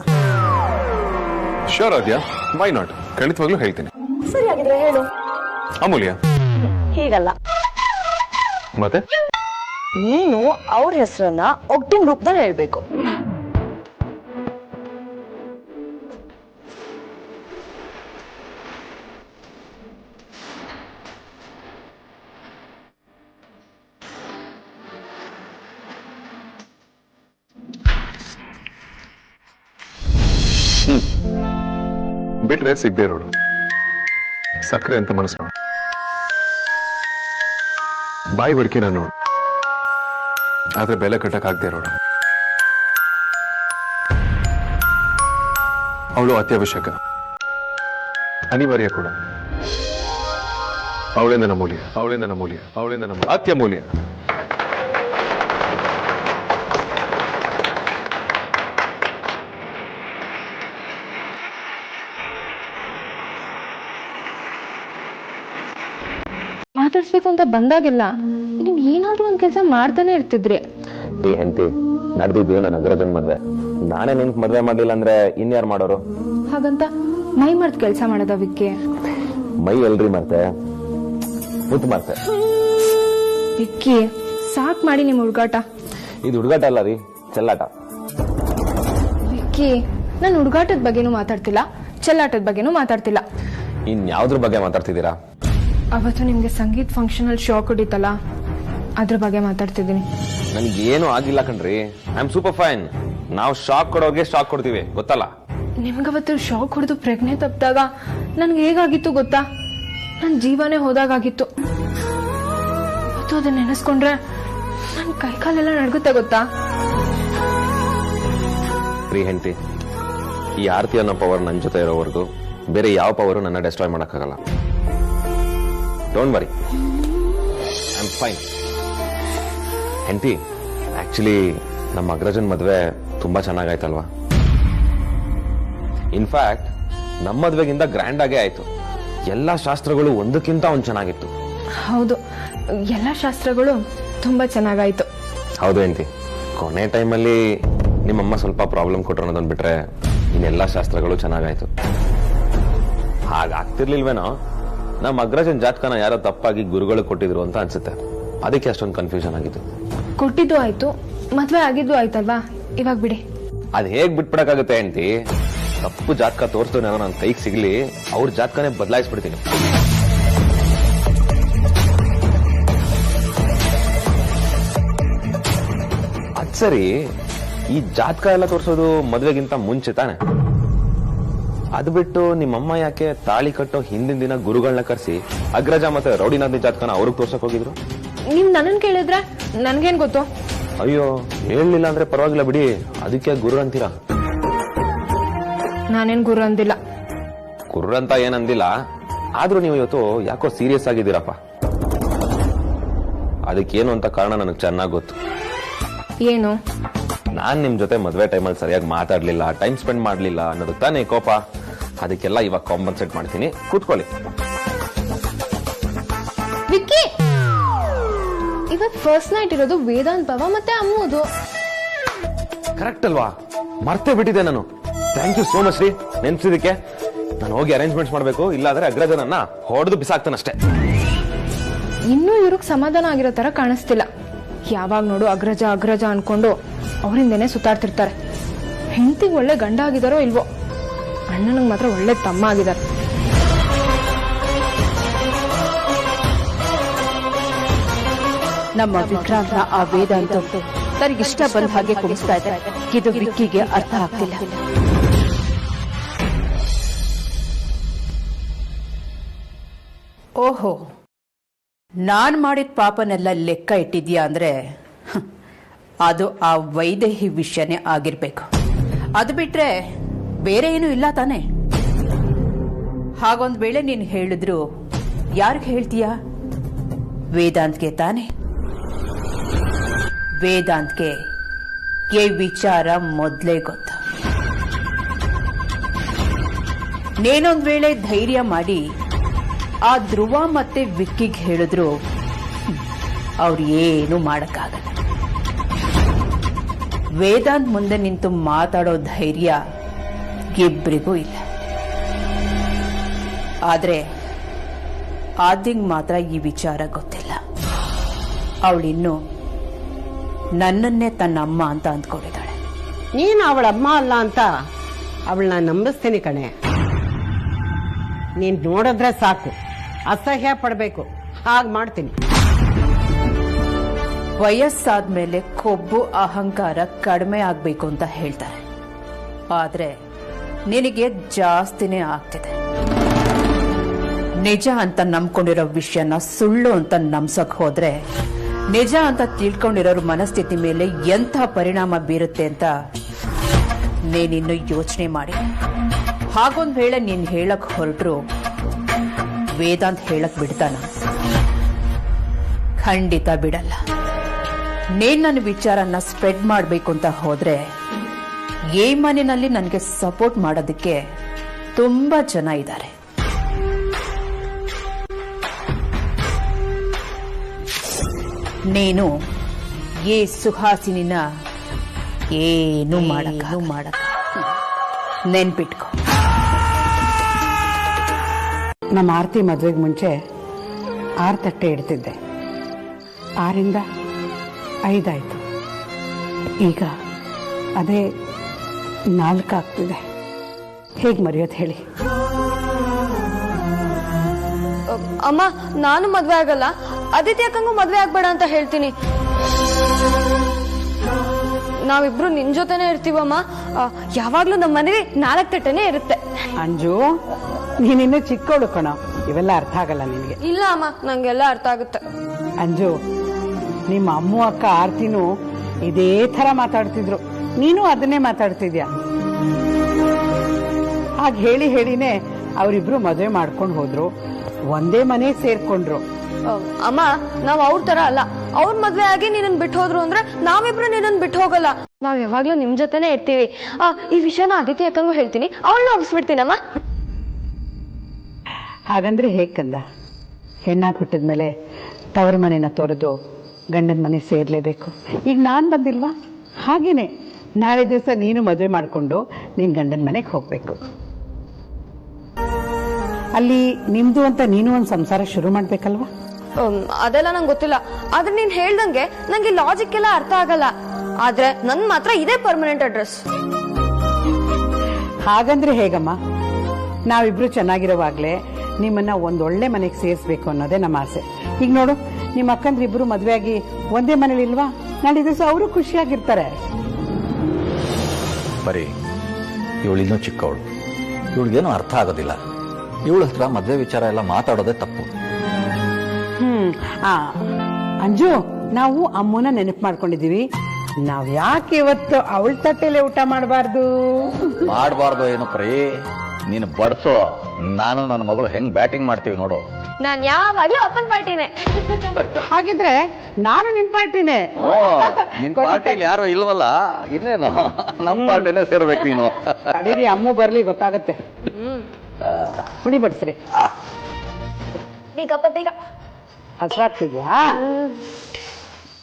Sure Aadya, why not? ಖಂಡಿತವಾಗ್ಲೂ ಹೇಳ್ತೀನಿ. ಸರಿ, ಆಗಿದ್ರೆ ಹೇಳು. ಅಮೂಲ್ಯ, ಹೀಗಲ್ಲ, ಮತ್ತೆ ನೀನು ಅವ್ರ ಹೆಸರನ್ನ ಒಟ್ಟಿನ ರೂಪದಲ್ಲಿ ಹೇಳ್ಬೇಕು. ಬಿಟ್ರೆ ಸಿಗದೆ ಇರೋಡು, ಸಕ್ಕರೆ ಅಂತ ಮನಸ್ಸು ನೋಡು, ಬಾಯಿ ಬಡ್ಕೆ ನಾನು ನೋಡು, ಆದ್ರೆ ಬೆಲೆ ಕಟ್ಟಕ್ ಆಗದೆ ಇರೋಳು. ಅವಳು ಅತ್ಯವಶ್ಯಕ, ಅನಿವಾರ್ಯ ಕೂಡ. ಅವಳಿಂದ ನಮೂಲ್ಯ, ಅವಳಿಂದ ನಮೂಲ್ಯ, ಅವಳಿಂದ ನಮ್ಮ ಅತ್ಯಮೂಲ್ಯ. ಮಾತಾಡ್ಸ್ಬೇಕು ಅಂತ ಬಂದಾಗೆಲ್ಲ ನೀವು ಏನಾದ್ರೂ ಒಂದ್ ಕೆಲಸ ಮಾಡ್ತಾನೆ ಇರ್ತಿದ್ರಿ. ಈ ಹೆಂಡತಿ ನಡೆದಿದ್ದು ನನ್ನ ಅಗ್ರಜನ್ ಮದ್ವೆ, ನಾನೇ ನಿನ್ಗೆ ಮದ್ವೆ ಮಾಡ್ಲಿಲ್ಲ ಅಂದ್ರೆ ಇನ್ಯಾರು ಮಾಡೋರು? ಹಾಗಂತ ಮೈ ಮರ್ತ್ ಕೆಲಸ ಮಾಡೋದ ವಿಕ್ಕಿ? ಮೈ ಎಲ್ರಿ ಮರ್ತೆ, ಮುತ್ತು ಮರ್ತೆ. ವಿಕ್ಕಿ, ಸಾಕ್ ಮಾಡಿ ನಿಮ್ ಹುಡುಗಾಟ. ಇದು ಹುಡುಗಾಟ ಅಲ್ಲ ರೀ, ಚೆಲ್ಲಾಟ. ವಿಕ್ಕಿ, ನಾನು ಹುಡುಗಾಟದ ಬಗ್ಗೆನೂ ಮಾತಾಡ್ತಿಲ್ಲ, ಚೆಲ್ಲಾಟದ ಬಗ್ಗೆನೂ ಮಾತಾಡ್ತಿಲ್ಲ. ಇನ್ಯಾವ್ದ್ರ ಬಗ್ಗೆ ಮಾತಾಡ್ತಿದ್ದೀರಾ? ಅವತ್ತು ನಿಮ್ಗೆ ಸಂಗೀತ್ ಫಂಕ್ಷನ್ ಅಲ್ಲಿ ಶಾಕ್ ಹೊಡಿತಲ್ಲ, ಅದ್ರ ಬಗ್ಗೆ ಮಾತಾಡ್ತಿದ್ದೀನಿ. ನನ್ಗೇನು ಆಗಿಲ್ಲ ಕಣ್ರಿ, ಐ ಆಮ್ ಸೂಪರ್ ಫೈನ್. ನಾವು ಶಾಕ್ ಕೊಡೋಗೆ ಶಾಕ್ ಕೊಡ್ತೀವಿ, ಗೊತ್ತಲ್ಲ? ನಿಮ್ಗವತ್ತು ಶಾಕ್ ಹೊಡೆದು ಪ್ರಜ್ಞೆ ತಪ್ಪಿದಾಗ ನನ್ಗೆ ಹೇಗಾಗಿತ್ತು ಗೊತ್ತಾ? ನನ್ ಜೀವನೇ ಹೋದಾಗಿತ್ತು. ಅವತ್ತು ಅದನ್ನ ನೆನೆಸ್ಕೊಂಡ್ರೆ ನನ್ ಕೈಕಾಲೆಲ್ಲ ನಡ್ಗುತ್ತೆ ಗೊತ್ತಾ? ಪ್ರೀ ಹೆಂಡತಿ, ಈ ಆರ್ತಿ ಅನ್ನೋ ಪವರ್ ನನ್ನ ಜೊತೆ ಇರೋವರೆಗೂ ಬೇರೆ ಯಾವ ಪವರು ನನ್ನ ಡೆಸ್ಟ್ರಾಯ್ ಮಾಡಕ್ಕಾಗಲ್ಲ. Don't worry, I am fine. ಹೆಂಡತಿ, ಆಕ್ಚುಲಿ ನಮ್ಮ ಅಗ್ರಜನ್ ಮದ್ವೆ ತುಂಬಾ ಚೆನ್ನಾಗಾಯ್ತಲ್ವಾ? ಇನ್ಫ್ಯಾಕ್ಟ್ ನಮ್ಮ ಮದ್ವೆಗಿಂತ ಗ್ರ್ಯಾಂಡ್ ಆಗೇ ಆಯ್ತು. ಎಲ್ಲಾ ಶಾಸ್ತ್ರಗಳು ಒಂದಕ್ಕಿಂತ ಒಂದ್ ಚೆನ್ನಾಗಿತ್ತು. ಹೌದು, ಎಲ್ಲಾ ಶಾಸ್ತ್ರಗಳು ತುಂಬಾ ಚೆನ್ನಾಗಾಯ್ತು. ಹೌದು ಹೆಂಡತಿ, ಕೊನೆ ಟೈಮಲ್ಲಿ ನಿಮ್ಮಮ್ಮ ಸ್ವಲ್ಪ ಪ್ರಾಬ್ಲಮ್ ಕೊಟ್ರು ಅನ್ನೋದನ್ನ ಬಿಟ್ರೆ ಇನ್ನೆಲ್ಲಾ ಶಾಸ್ತ್ರಗಳು ಚೆನ್ನಾಗಾಯ್ತು. ಹಾಗಾಗ್ತಿರ್ಲಿಲ್ವೇನೋ, ನಮ್ಮ ಅಗ್ರಜನ್ ಜಾತಕನ ಯಾರೋ ತಪ್ಪಾಗಿ ಗುರುಗಳು ಕೊಟ್ಟಿದ್ರು ಅಂತ ಅನ್ಸುತ್ತೆ. ಅದಕ್ಕೆ ಅಷ್ಟೊಂದು ಕನ್ಫ್ಯೂಷನ್ ಆಗಿತ್ತು. ಕೊಟ್ಟಿದ್ದು ಆಯ್ತು, ಮದ್ವೆ ಆಗಿದ್ದು ಆಯ್ತಲ್ವಾ, ಇವಾಗ ಬಿಡಿ. ಅದ್ ಹೇಗ್ ಬಿಟ್ಬಿಡಕ್ಕಾಗುತ್ತೆ ಹೆಂಡತಿ? ತಪ್ಪು ಜಾತಕ ತೋರಿಸ್ತು ನನ್ನ ಕೈಗೆ ಸಿಗ್ಲಿ, ಅವ್ರ ಜಾತಕನೇ ಬದಲಾಯಿಸ್ಬಿಡ್ತೀನಿ. ಅದ್ ಸರಿ, ಈ ಜಾತಕ ಎಲ್ಲ ತೋರಿಸೋದು ಮದ್ವೆಗಿಂತ ಮುಂಚೆ ತಾನೆ? ಅದು ಬಿಟ್ಟು ನಿಮ್ಮಮ್ಮ ಯಾಕೆ ತಾಳಿ ಕಟ್ಟೋ ಹಿಂದಿನ ದಿನ ಗುರುಗಳನ್ನ ಕರೆಸಿ ಅಗ್ರಜ ಮತ್ತೆ ರೌಡಿನಾಥ್ನಿ ಜಾತಕನ ಅವ್ರಿಗೆ ತೋರ್ಸಕ್ ಹೋಗಿದ್ರು? ನೀವ್ ನನ್ನನ್ ಕೇಳಿದ್ರೆ ನನ್ಗೇನ್ ಗೊತ್ತು? ಅಯ್ಯೋ ಹೇಳಲಿಲ್ಲ ಅಂದ್ರೆ ಪರವಾಗಿಲ್ಲ ಬಿಡಿ, ಅದಕ್ಕೆ ಗುರು ಅಂತೀರಾ? ನಾನೇನ್ ಗುರು ಅಂದಿಲ್ಲ. ಗುರು ಅಂತ ಏನಂದಿಲ್ಲ, ಆದ್ರೂ ನೀವು ಇವತ್ತು ಯಾಕೋ ಸೀರಿಯಸ್ ಆಗಿದ್ದೀರಪ್ಪ. ಅದಕ್ಕೇನು ಅಂತ ಕಾರಣ ನನಗೆ ಚೆನ್ನಾಗಿ ಗೊತ್ತು. ಏನು? ನಾನ್ ನಿಮ್ ಜೊತೆ ಮದ್ವೆ ಟೈಮಲ್ಲಿ ಸರಿಯಾಗಿ ಮಾತಾಡ್ಲಿಲ್ಲ, ಟೈಮ್ ಸ್ಪೆಂಡ್ ಮಾಡ್ಲಿಲ್ಲ ಅನ್ನೋದು ತಾನೇ ಕೋಪ. ಅದಕ್ಕೆಲ್ಲ ಇವಾಗ ಕಾಂಪನ್ಸೇಟ್ ಮಾಡ್ತೀನಿ, ಕೂತ್ಕೊಳ್ಳಿ. ವಿಕ್ಕಿ, ಇವತ್ ಫಸ್ಟ್ ನೈಟ್ ಇರೋದು ವೇದಾಂತ್ ಬಾವ ಮತ್ತೆ ಅಮ್ಮೋದು. ಕರೆಕ್ಟ್ ಅಲ್ವಾ? ಮರ್ತೇ ಬಿಟ್ಟಿದೆ ನಾನು. ಥ್ಯಾಂಕ್ ಯು ಸೋ ಮಚ್ ರೀ ನೆನ್ಸಿದಕ್ಕೆ. ನಾನು ಹೋಗಿ ಅರೇಂಜ್ಮೆಂಟ್ಸ್ ಮಾಡ್ಬೇಕು, ಇಲ್ಲಾಂದ್ರೆ ಅಗ್ರಜನನ್ನ ಹೊಡೆದು ಬಿಸಾಕ್ತಾನಷ್ಟೇ. ಇನ್ನೂ ಇವ್ರಿಗೆ ಸಮಾಧಾನ ಆಗಿರೋ ತರ ಕಾಣಿಸ್ತಿಲ್ಲ. ಯಾವಾಗ ನೋಡು ಅಗ್ರಜ ಅಗ್ರಜ ಅನ್ಕೊಂಡು ಅವರಿಂದನೇ ಸುತ್ತಾಡ್ತಿರ್ತಾರೆ. ಹೆಂಡತಿಗೆ ಒಳ್ಳೆ ಗಂಡ ಆಗಿದಾರೋ ಇಲ್ವೋ, ಅಣ್ಣನಿಗೆ ಮಾತ್ರ ಒಳ್ಳೆ ತಮ್ಮ ಆಗಿದ್ದಾರೆ. ನಮ್ಮ ವಿಕ್ರಾಂತ್ನ ಆ ವೇದಾಂತ ತನಗಿಷ್ಟ ಬಂದ ಹಾಗೆ ಕುಣಿಸ್ತಾ ಇದೆ. ಇದು ವಿಕ್ಕಿಗೆ ಅರ್ಥ ಆಗ್ತಿಲ್ಲ. ಓಹೋ, ನಾನ್ ಮಾಡಿದ ಪಾಪನೆಲ್ಲ ಲೆಕ್ಕ ಇಟ್ಟಿದ್ಯಾ ಅಂದ್ರೆ ಅದು ಆ ವೈದೇಹಿ ವಿಷಯನೇ ಆಗಿರ್ಬೇಕು. ಅದು ಬಿಟ್ರೆ ಬೇರೆ ಏನೂ ಇಲ್ಲ ತಾನೆ? ಹಾಗೊಂದ್ ವೇಳೆ ನೀನು ಹೇಳಿದ್ರು ಯಾರಿಗೆ ಹೇಳ್ತೀಯಾ? ವೇದಾಂತ್ಗೆ ತಾನೆ? ವೇದಾಂತ್ಗೆ ಈ ವಿಚಾರ ಮೊದಲೇ ಗೊತ್ತು. ನೇನೊಂದ್ ವೇಳೆ ಧೈರ್ಯ ಮಾಡಿ ಆ ಧ್ರುವ ಮತ್ತೆ ವಿಕ್ಕಿಗೆ ಹೇಳಿದ್ರು ಅವ್ರು ಏನು ಮಾಡಕ್ಕಾಗಲ್ಲ. ವೇದಾಂತ್ ಮುಂದೆ ನಿಂತು ಮಾತಾಡೋ ಧೈರ್ಯ ಇಬ್ಬರಿಗೂ ಇಲ್ಲ. ಆದ್ರೆ ಆದಿಗ್ ಮಾತ್ರ ಈ ವಿಚಾರ ಗೊತ್ತಿಲ್ಲ. ಅವಳಿನ್ನು ನನ್ನನ್ನೇ ತನ್ನ ಅಮ್ಮ ಅಂತ ಅಂದ್ಕೊಂಡಿದ್ದಾಳೆ. ನೀನು ಅವಳ ಅಮ್ಮ ಅಲ್ಲ ಅಂತ ಅವಳನ್ನ ನಂಬಿಸ್ತೀನಿ ಕಣೆ. ನೀನ್ ನೋಡಿದ್ರೆ ಸಾಕು, ಅಸಹ್ಯ ಪಡ್ಬೇಕು, ಹಾಗೆ ಮಾಡ್ತೀನಿ. ವಯಸ್ಸಾದ್ಮೇಲೆ ಕೊಬ್ಬು ಅಹಂಕಾರ ಕಡಿಮೆ ಆಗ್ಬೇಕು ಅಂತ ಹೇಳ್ತಾರೆ. ಆದ್ರೆ ನಿನಗೆ ಜಾಸ್ತಿನೇ ಆಗ್ತಿದೆ. ನಿಜ ಅಂತ ನಂಬ್ಕೊಂಡಿರೋ ವಿಷಯನ ಸುಳ್ಳು ಅಂತ ನಂಬ್ಸಕ್ ಹೋದ್ರೆ ನಿಜ ಅಂತ ತಿಳ್ಕೊಂಡಿರೋರ ಮನಸ್ಥಿತಿ ಮೇಲೆ ಎಂಥ ಪರಿಣಾಮ ಬೀರುತ್ತೆ ಅಂತ ನೀನಿನ್ನು ಯೋಚನೆ ಮಾಡಿ. ಹಾಗೊಂದ್ ವೇಳೆ ನೀನ್ ಹೇಳಕ್ ಹೊರಟ್ರು ವೇದಾಂತ್ ಹೇಳಕ್ ಬಿಡ್ತಾನ? ಖಂಡಿತ ಬಿಡಲ್ಲ. ನೀನ್ ನನ್ನ ವಿಚಾರನ ಸ್ಪ್ರೆಡ್ ಮಾಡ್ಬೇಕು ಅಂತ ಹೋದ್ರೆ ಈ ಮನೆಯಲ್ಲಿ ನನಗೆ ಸಪೋರ್ಟ್ ಮಾಡೋದಕ್ಕೆ ತುಂಬಾ ಜನ ಇದ್ದಾರೆ. ನೀನು ಈ ಸುಹಾಸಿನಿನ ಏನು ಮಾಡಕ ನೆನ್ಪಿಟ್ಕೊ. ನಮ್ಮ ಆರತಿ ಮದುವೆಗೆ ಮುಂಚೆ 6 ತಟ್ಟೆ ಇಡ್ತಿದ್ದೆ. 6ರಿಂದ 5 ಆಯ್ತು. ಈಗ ಅದೇ 4 ಆಗ್ತಿದೆ. ಹೇಗೆ ಮರೆಯೋದು ಹೇಳಿ? ಅಮ್ಮ, ನಾನು ಮದ್ವೆ ಆಗಲ್ಲ. ಆದಿತ್ಯ ಅಕ್ಕಂಗೂ ಮದ್ವೆ ಆಗ್ಬೇಡ ಅಂತ ಹೇಳ್ತೀನಿ. ನಾವಿಬ್ರು ನಿನ್ ಜೊತೆನೆ ಇರ್ತೀವಮ್ಮ. ಯಾವಾಗ್ಲೂ ನಮ್ಮ ಮನೇಲಿ 4 ತಟ್ಟೆನೆ ಇರುತ್ತೆ. ಅಂಜು, ನೀನಿನ್ನೂ ಚಿಕ್ಕವಳು ಕಣ, ಇವೆಲ್ಲ ಅರ್ಥ ಆಗಲ್ಲ ನಿನಗೆ. ಇಲ್ಲ ಅಮ್ಮ, ನಂಗೆಲ್ಲ ಅರ್ಥ ಆಗುತ್ತೆ. ಅಂಜು, ನಿಮ್ಮ ಅಮ್ಮ ಅಕ್ಕ ಆರ್ತಿನೂ ಇದೇ ತರ ಮಾತಾಡ್ತಿದ್ರು, ನೀನು ಅದನ್ನೇ ಮಾತಾಡ್ತಿದ್ಯಾ. ಹಾಗೆ ಹೇಳಿ ಹೇಳಿನೇ ಅವರಿಬ್ರು ಮದುವೆ ಮಾಡ್ಕೊಂಡು ಹೋದ್ರು, ಒಂದೇ ಮನೆ ಸೇರ್ಕೊಂಡ್ರು. ಅಮ್ಮ, ನಾವ್ ಅವ್ರ ತರ ಅಲ್ಲ. ಅವ್ರ ಮದ್ವೆ ಆಗಿ ನೀನನ್ ಬಿಟ್ಟು ಹೋದ್ರು ಅಂದ್ರೆ ನಾವಿಬ್ರು ನೀನನ್ ಬಿಟ್ಟು ಹೋಗಲ್ಲ. ನಾವ್ ಯಾವಾಗ್ಲೂ ನಿಮ್ ಜೊತೆನೆ ಇರ್ತೀವಿ. ಈ ವಿಷಯನ ಆದಿತ್ಯ ಅಕ್ಕಂಗೂ ಹೇಳ್ತೀನಿ, ಅವಳನ್ನ ಒಪ್ಪಿಸ್ಬಿಡ್ತೀನಮ್ಮ. ಹಾಗಂದ್ರೆ ಹೇಗಂದ? ಹೆಣ್ಣಾಗಿ ಹುಟ್ಟಿದ್ಮೇಲೆ ತವರ ಮನೆನ ತೊರೆದು ಗಂಡನ ಮನೆ ಸೇರ್ಲೇಬೇಕು. ಈಗ ನಾನ್ ಬಂದಿಲ್ವಾ? ಹಾಗೇನೆ ನಾಳೆ ದಿವಸ ನೀನು ಮದುವೆ ಮಾಡ್ಕೊಂಡು ನಿನ್ ಗಂಡನ ಮನೆಗೆ ಹೋಗ್ಬೇಕು. ಅಲ್ಲಿ ನಿಮ್ದು ಅಂತ ನೀನು ಒಂದು ಸಂಸಾರ ಶುರು ಮಾಡ್ಬೇಕಲ್ವಾ? ಅದೆಲ್ಲ ನಂಗೆ ಗೊತ್ತಿಲ್ಲ. ಆದ್ರೆ ನೀನ್ ಹೇಳ್ದಂಗೆ ನಂಗೆ ಲಾಜಿಕ್ ಎಲ್ಲ ಅರ್ಥ ಆಗಲ್ಲ. ಆದ್ರೆ ನನ್ ಮಾತ್ರ ಇದೇ ಪರ್ಮನೆಂಟ್ ಅಡ್ರೆಸ್. ಹಾಗಂದ್ರೆ ಹೇಗಮ್ಮ? ನಾವಿಬ್ರು ಚೆನ್ನಾಗಿರೋವಾಗ್ಲೇ ನಿಮ್ಮನ್ನ ಒಂದೊಳ್ಳೆ ಮನೆಗೆ ಸೇರಿಸ್ಬೇಕು ಅನ್ನೋದೇ ನಮ್ಮ ಆಸೆ. ಈಗ ನೋಡು, ನಿಮ್ಮ ಅಕ್ಕಂದ್ರಿಬ್ರು ಮದ್ವೆ ಆಗಿ ಒಂದೇ ಮನೇಲಿ ಇಲ್ವಾ? ನಾಳೆ ದಿವಸ ಅವರು ಖುಷಿಯಾಗಿರ್ತಾರೆ. ಬರೀ ಇವಳಿನ್ನೂ ಚಿಕ್ಕವಳು, ಇವಳಿಗೇನು ಅರ್ಥ ಆಗೋದಿಲ್ಲ. ಇವಳ ಹತ್ರ ಮದುವೆ ವಿಚಾರ ಎಲ್ಲ ಮಾತಾಡೋದೇ ತಪ್ಪು. ಅಂಜು, ನಾವು ಅಮ್ಮನ ನೆನಪು ಮಾಡ್ಕೊಂಡಿದೀವಿ. ನಾವ್ ಯಾಕೆ ಇವತ್ತು ಅವಳ ತಟ್ಟೆಲೆ ಊಟ ಮಾಡಬಾರ್ದು ಏನು ಪ್ರೇ, ನೀನು ಬಡ್ಸೋ, ನಾನು ನನ್ನ ಮಗಳು ಹೆಂಗ್ ಬ್ಯಾಟಿಂಗ್ ಮಾಡ್ತೀವಿ ನೋಡು. ನಾನ್ ಯಾವಾಗ್ಲೂ ಅಪ್ಪನ್ ಪಾರ್ಟಿನೇ. ಹಾಗಿದ್ರೆ ನಾನು ನಿನ್ ಪಾರ್ಟಿನೇ. ನಿನ್ ಪಾರ್ಟಿಲಿ ಯಾರು ಇಲ್ವಲ್ಲ, ಇನ್ನೇನು ನಮ್ಮ ಪಾರ್ಟಿನೇ ಸೇರ್ಬೇಕು ನೀನು. ಅಡಿರಿ, ಅಮ್ಮ ಬರ್ಲಿ ಗೊತ್ತಾಗತ್ತೆ. ಹುಳಿ ಬಡ್ಸ್ರಿ. ಹಸ್ರಾಗ್ತಿದ್ಯಾ?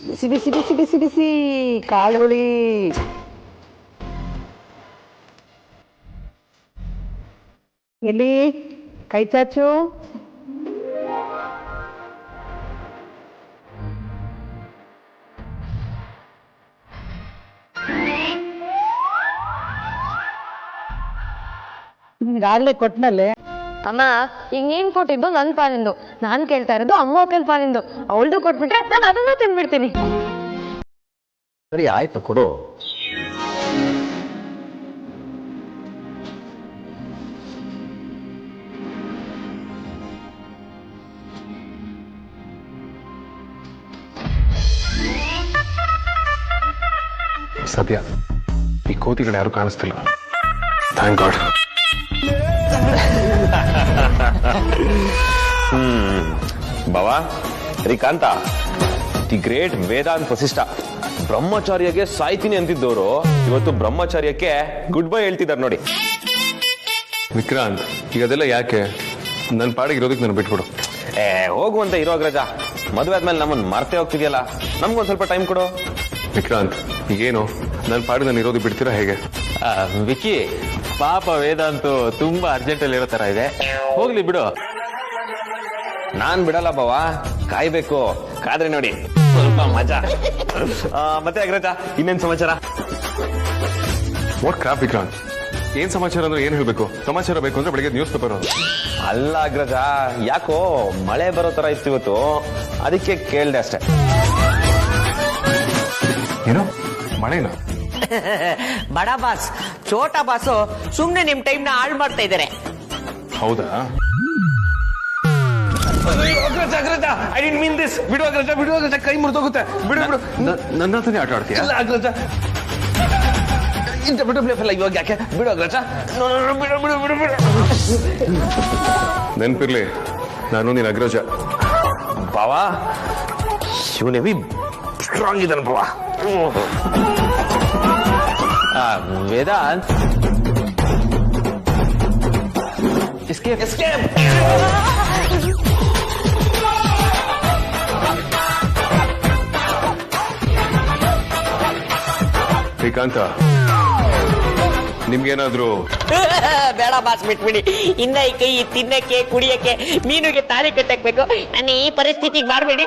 ಬಿಸಿ ಬಿಸಿ ಬಿಸಿ ಬಿಸಿ ಬಿಸಿ ಕಾಳು ಹುಳಿ. ಎಲ್ಲಿ ಕೈ ಚಾಚು. ನಿನ್ಗಾಗ್ಲೇ ಕೊಟ್ನಲ್ಲೇ. ಅಮ್ಮ, ಈಗ ನೀನ್ ಕೊಟ್ಟಿದ್ದು ನನ್ ಪಾಲಿಂದು, ನಾನ್ ಕೇಳ್ತಾ ಇರೋದು ಅಮ್ಮ ಹೋಟೆಲ್ ಪಾಲಿಂದು. ಅವಳ್ದು ಕೊಟ್ಬಿಟ್ರೆ ನಾನು ಅದನ್ನ ತಿನ್ಬಿಡ್ತೀನಿ. ಸರಿ ಆಯ್ತು, ಕೊಡು. ಸದ್ಯ ಈ ಕೋತಿಗಳು ಯಾರು ಕಾಣಿಸ್ತಿಲ್ಲ. Thank god. Bawa Srikanth, the great Vedant Vasishtha ಬ್ರಹ್ಮಚಾರ್ಯಗೆ ಸಾಯ್ತೀನಿ ಅಂತಿದ್ದವರು ಇವತ್ತು ಬ್ರಹ್ಮಚಾರ್ಯಕ್ಕೆ ಗುಡ್ ಬೈ ಹೇಳ್ತಿದ್ದಾರೆ ನೋಡಿ. ವಿಕ್ರಾಂತ್, ಈಗ ಅದೆಲ್ಲ ಯಾಕೆ? ನನ್ನ ಪಾಡಿಗೆ ಇರೋದಕ್ಕೆ ನಾನು ಬಿಟ್ಕೊಡು. ಹೋಗುವಂತ ಇರೋ ಅಗ್ರಜ, ಮದುವೆ ಆದ್ಮೇಲೆ ನಮ್ಮನ್ನ ಮರ್ತೇ ಹೋಗ್ತಿದ್ಯಲ್ಲ, ನಮ್ಗೊಂದ್ ಸ್ವಲ್ಪ ಟೈಮ್ ಕೊಡು. ವಿಕ್ರಾಂತ್, ಈಗೇನು ನನ್ನ ಪಾಡಿಗೆ ನಾನು ಇರೋದು ಬಿಡ್ತೀರಾ ಹೇಗೆ? ವಿಕ್ಕಿ, ಪಾಪ ವೇದಾಂತು ತುಂಬಾ ಅರ್ಜೆಂಟ್ ಅಲ್ಲಿ ಇರೋ ತರ ಇದೆ, ಹೋಗ್ಲಿ ಬಿಡು. ನಾನ್ ಬಿಡಲ್ಲ ಬಾವಾ, ಕಾಯ್ಬೇಕು. ಕಾದ್ರೆ ನೋಡಿ ಸ್ವಲ್ಪ ಮಜಾ. ಮತ್ತೆ ಅಗ್ರಜ, ಇನ್ನೇನ್ ಸಮಾಚಾರ? ವಾಟ್ ಕ್ರಾಪ್ ವಿಕ್ರಾಂತ್, ಏನ್ ಸಮಾಚಾರ ಅಂದ್ರೆ ಏನ್ ಹೇಳ್ಬೇಕು? ಸಮಾಚಾರ ಬೇಕು ಅಂದ್ರೆ ಬೆಳಿಗ್ಗೆ ನ್ಯೂಸ್ ಪೇಪರ್ ಅಲ್ಲ ಅಗ್ರಜ, ಯಾಕೋ ಮಳೆ ಬರೋ ತರ ಇತ್ತು ಇವತ್ತು, ಅದಕ್ಕೆ ಕೇಳ್ದೆ ಅಷ್ಟೇ. ಏನು ಮಳೆನಾ? ಬಡ ಬಾಸ್, ಛೋಟಾ ಬಾಸು ಸುಮ್ನೆ ನಿಮ್ ಟೈಮ್ ನ ಹಾಳು ಮಾಡ್ತಾ ಇದ್ದಾರೆ. ಹೌದಾ? I didn't mean this. ಬಿಡು ಅಗ್ರಜ, ಬಿಡು ಅಗ್ರಜ, ಕೈ ಮುರಿದೋಗುತ್ತೆ. ಬಿಡು ಬಿಡು. ನನ್ನ ಹತ್ರನೇ ಆಟ ಆಡ್ತೀಯ? ಇಲ್ಲ ಅಗ್ರಜ, ಇವಾಗ ಯಾಕೆ? ಬಿಡು ಅಗ್ರಜ, ಬಿಡು ಬಿಡು ಬಿಡು ಬಿಡು. ನೆನ್ಪಿರ್ಲಿ, ನಾನು ನೀನ್ ಅಗ್ರಜ. ಬಾವಾ, ಶಿವನೇವಿ ಸ್ಟ್ರಾಂಗ್ ಇದ್ದಾನೆ ಬಾವಾ. Vedant, escape escape. ಶ್ರೀಕಾಂತ, ನಿಮ್ಗೇನಾದ್ರು? ಬೇಡ ಬಾಸ್, ಬಿಟ್ಬಿಡಿ. ಇನ್ನ ಈ ಕೈ ತಿನ್ನಕ್ಕೆ ಕುಡಿಯಕ್ಕೆ ಮೀನುಗೆ ತಾಳಿ ಕಟ್ಟಕ್ಬೇಕು. ನನ್ನ ಈ ಪರಿಸ್ಥಿತಿಗೆ ಮಾಡ್ಬೇಡಿ.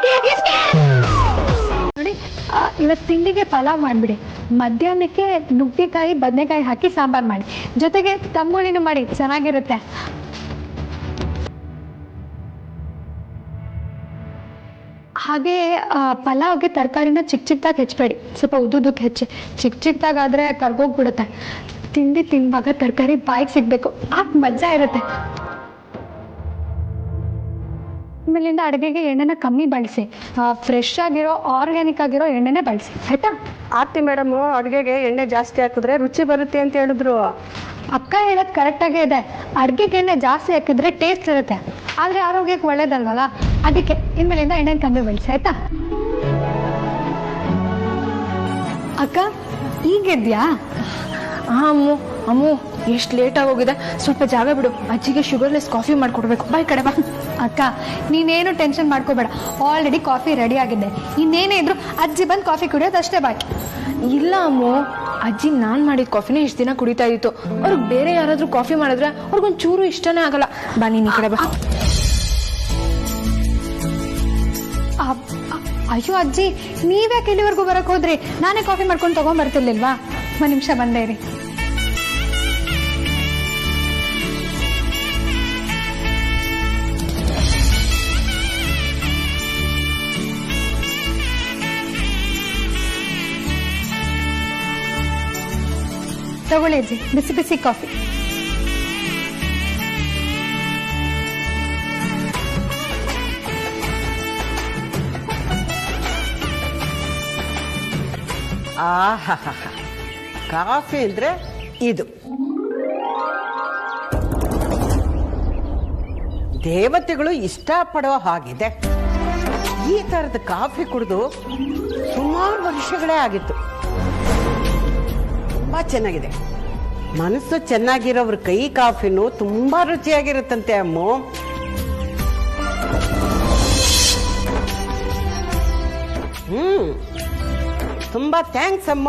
ನೋಡಿ, ಇವತ್ತು ತಿಂಡಿಗೆ ಪಲಾವ್ ಮಾಡಿಬಿಡಿ. ಮಧ್ಯಾಹ್ನಕ್ಕೆ ನುಗ್ಗೆಕಾಯಿ ಬದನೆಕಾಯಿ ಹಾಕಿ ಸಾಂಬಾರು ಮಾಡಿ, ಜೊತೆಗೆ ತಂಬುಳಿನೂ ಮಾಡಿ, ಚೆನ್ನಾಗಿರುತ್ತೆ. ಹಾಗೆ ಪಲಾವ್ಗೆ ತರಕಾರಿನ ಚಿಕ್ಕ ಚಿಕ್ಕದಾಗಿ ಹೆಚ್ಚಬೇಡಿ, ಸ್ವಲ್ಪ ಉದ್ದುದಕ್ಕೆ ಹೆಚ್ಚಿ. ಚಿಕ್ಕ ಚಿಕ್ಕದಾಗಾದ್ರೆ ಕರ್ಗೋಗ್ಬಿಡುತ್ತೆ. ತಿಂಡಿ ತಿನ್ನುವಾಗ ತರಕಾರಿ ಬಾಯಿಗೆ ಸಿಗಬೇಕು, ಆಗ ಮಜಾ ಇರುತ್ತೆ. ಆಮೇಲಿಂದ ಅಡುಗೆಗೆ ಎಣ್ಣೆನ ಕಮ್ಮಿ ಬಳಸಿ, ಫ್ರೆಶ್ ಆಗಿರೋ ಆರ್ಗ್ಯಾನಿಕ್ ಆಗಿರೋ ಎಣ್ಣೆನೇ ಬಳಸಿ, ಆಯ್ತಾ? ಆರ್ತಿ ಮೇಡಮ್, ಅಡುಗೆಗೆ ಎಣ್ಣೆ ಜಾಸ್ತಿ ಹಾಕಿದ್ರೆ ರುಚಿ ಬರುತ್ತೆ ಅಂತ ಹೇಳಿದ್ರು. ಅಕ್ಕ ಹೇಳೋದು ಕರೆಕ್ಟಾಗೇ ಇದೆ. ಅಡುಗೆಗೆ ಎಣ್ಣೆ ಜಾಸ್ತಿ ಹಾಕಿದ್ರೆ ಟೇಸ್ಟ್ ಇರುತ್ತೆ, ಆದರೆ ಆರೋಗ್ಯಕ್ಕೆ ಒಳ್ಳೇದಲ್ವಲ್ಲ, ಅದಕ್ಕೆ ಇನ್ಮೇಲಿಂದ ಎಣ್ಣೆ ಕಮ್ಮಿ ಬಳಸಿ, ಆಯ್ತಾ? ಅಕ್ಕ ಈಗಿದ್ಯಾ? ಅಮ್ಮು ಅಮ್ಮು, ಎಷ್ಟು ಲೇಟ್ ಆಗೋಗಿದೆ, ಸ್ವಲ್ಪ ಜಾಗ ಬಿಡು. ಅಜ್ಜಿಗೆ ಶುಗರ್ಲೆಸ್ ಕಾಫಿ ಮಾಡ್ಕೊಡ್ಬೇಕು. ಬಾಯ್ ಕಡೆ ಬಾ. ಅಕ್ಕ, ನೀನೇನು ಟೆನ್ಷನ್ ಮಾಡ್ಕೋಬೇಡ, ಆಲ್ರೆಡಿ ಕಾಫಿ ರೆಡಿ ಆಗಿದೆ. ಇನ್ನೇನೇ ಇದ್ರು ಅಜ್ಜಿ ಬಂದು ಕಾಫಿ ಕುಡಿಯೋದು ಅಷ್ಟೇ ಬಾಕಿ. ಇಲ್ಲ ಅಮ್ಮು, ಅಜ್ಜಿ ನಾನ್ ಮಾಡಿದ ಕಾಫಿನೇ ಇಷ್ಟು ದಿನ ಕುಡಿತಾ ಇತ್ತು. ಅವ್ರಿಗೆ ಬೇರೆ ಯಾರಾದ್ರೂ ಕಾಫಿ ಮಾಡಿದ್ರೆ ಅವ್ರಿಗೊಂದು ಚೂರು ಇಷ್ಟನೇ ಆಗಲ್ಲ. ಬಾ ನೀನ್ ಈ ಕಡೆ ಬಾ. ಅಯ್ಯೋ ಅಜ್ಜಿ, ನೀವ್ಯಾಕೆ ಇಲ್ಲಿವರೆಗೂ ಬರಕ್ ಹೋದ್ರಿ? ನಾನೇ ಕಾಫಿ ಮಾಡ್ಕೊಂಡು ತಗೊಂಡ್ಬರ್ತಿರ್ಲಿಲ್ವಾ? ಒಂದು ನಿಮಿಷ ಬಂದೇ ಇರಿ. ತಗೊಳ್ಳಿ ಅಜ್ಜಿ, ಬಿಸಿ ಬಿಸಿ ಕಾಫಿ. ಆಹಾ, ಕಾಫಿ ಅಂದ್ರೆ ಇದು. ದೇವತೆಗಳು ಇಷ್ಟಪಡೋ ಹಾಗಿದೆ. ಈ ತರದ ಕಾಫಿ ಕುಡಿದು ಸುಮಾರು ವರ್ಷಗಳೇ ಆಗಿತ್ತು. ತುಂಬಾ ಚೆನ್ನಾಗಿದೆ. ಮನಸ್ಸು ಚೆನ್ನಾಗಿರೋವ್ರ ಕೈ ಕಾಫಿನೂ ತುಂಬಾ ರುಚಿಯಾಗಿರುತ್ತಂತೆ ಅಮ್ಮ. ತುಂಬಾ ಥ್ಯಾಂಕ್ಸ್ ಅಮ್ಮ.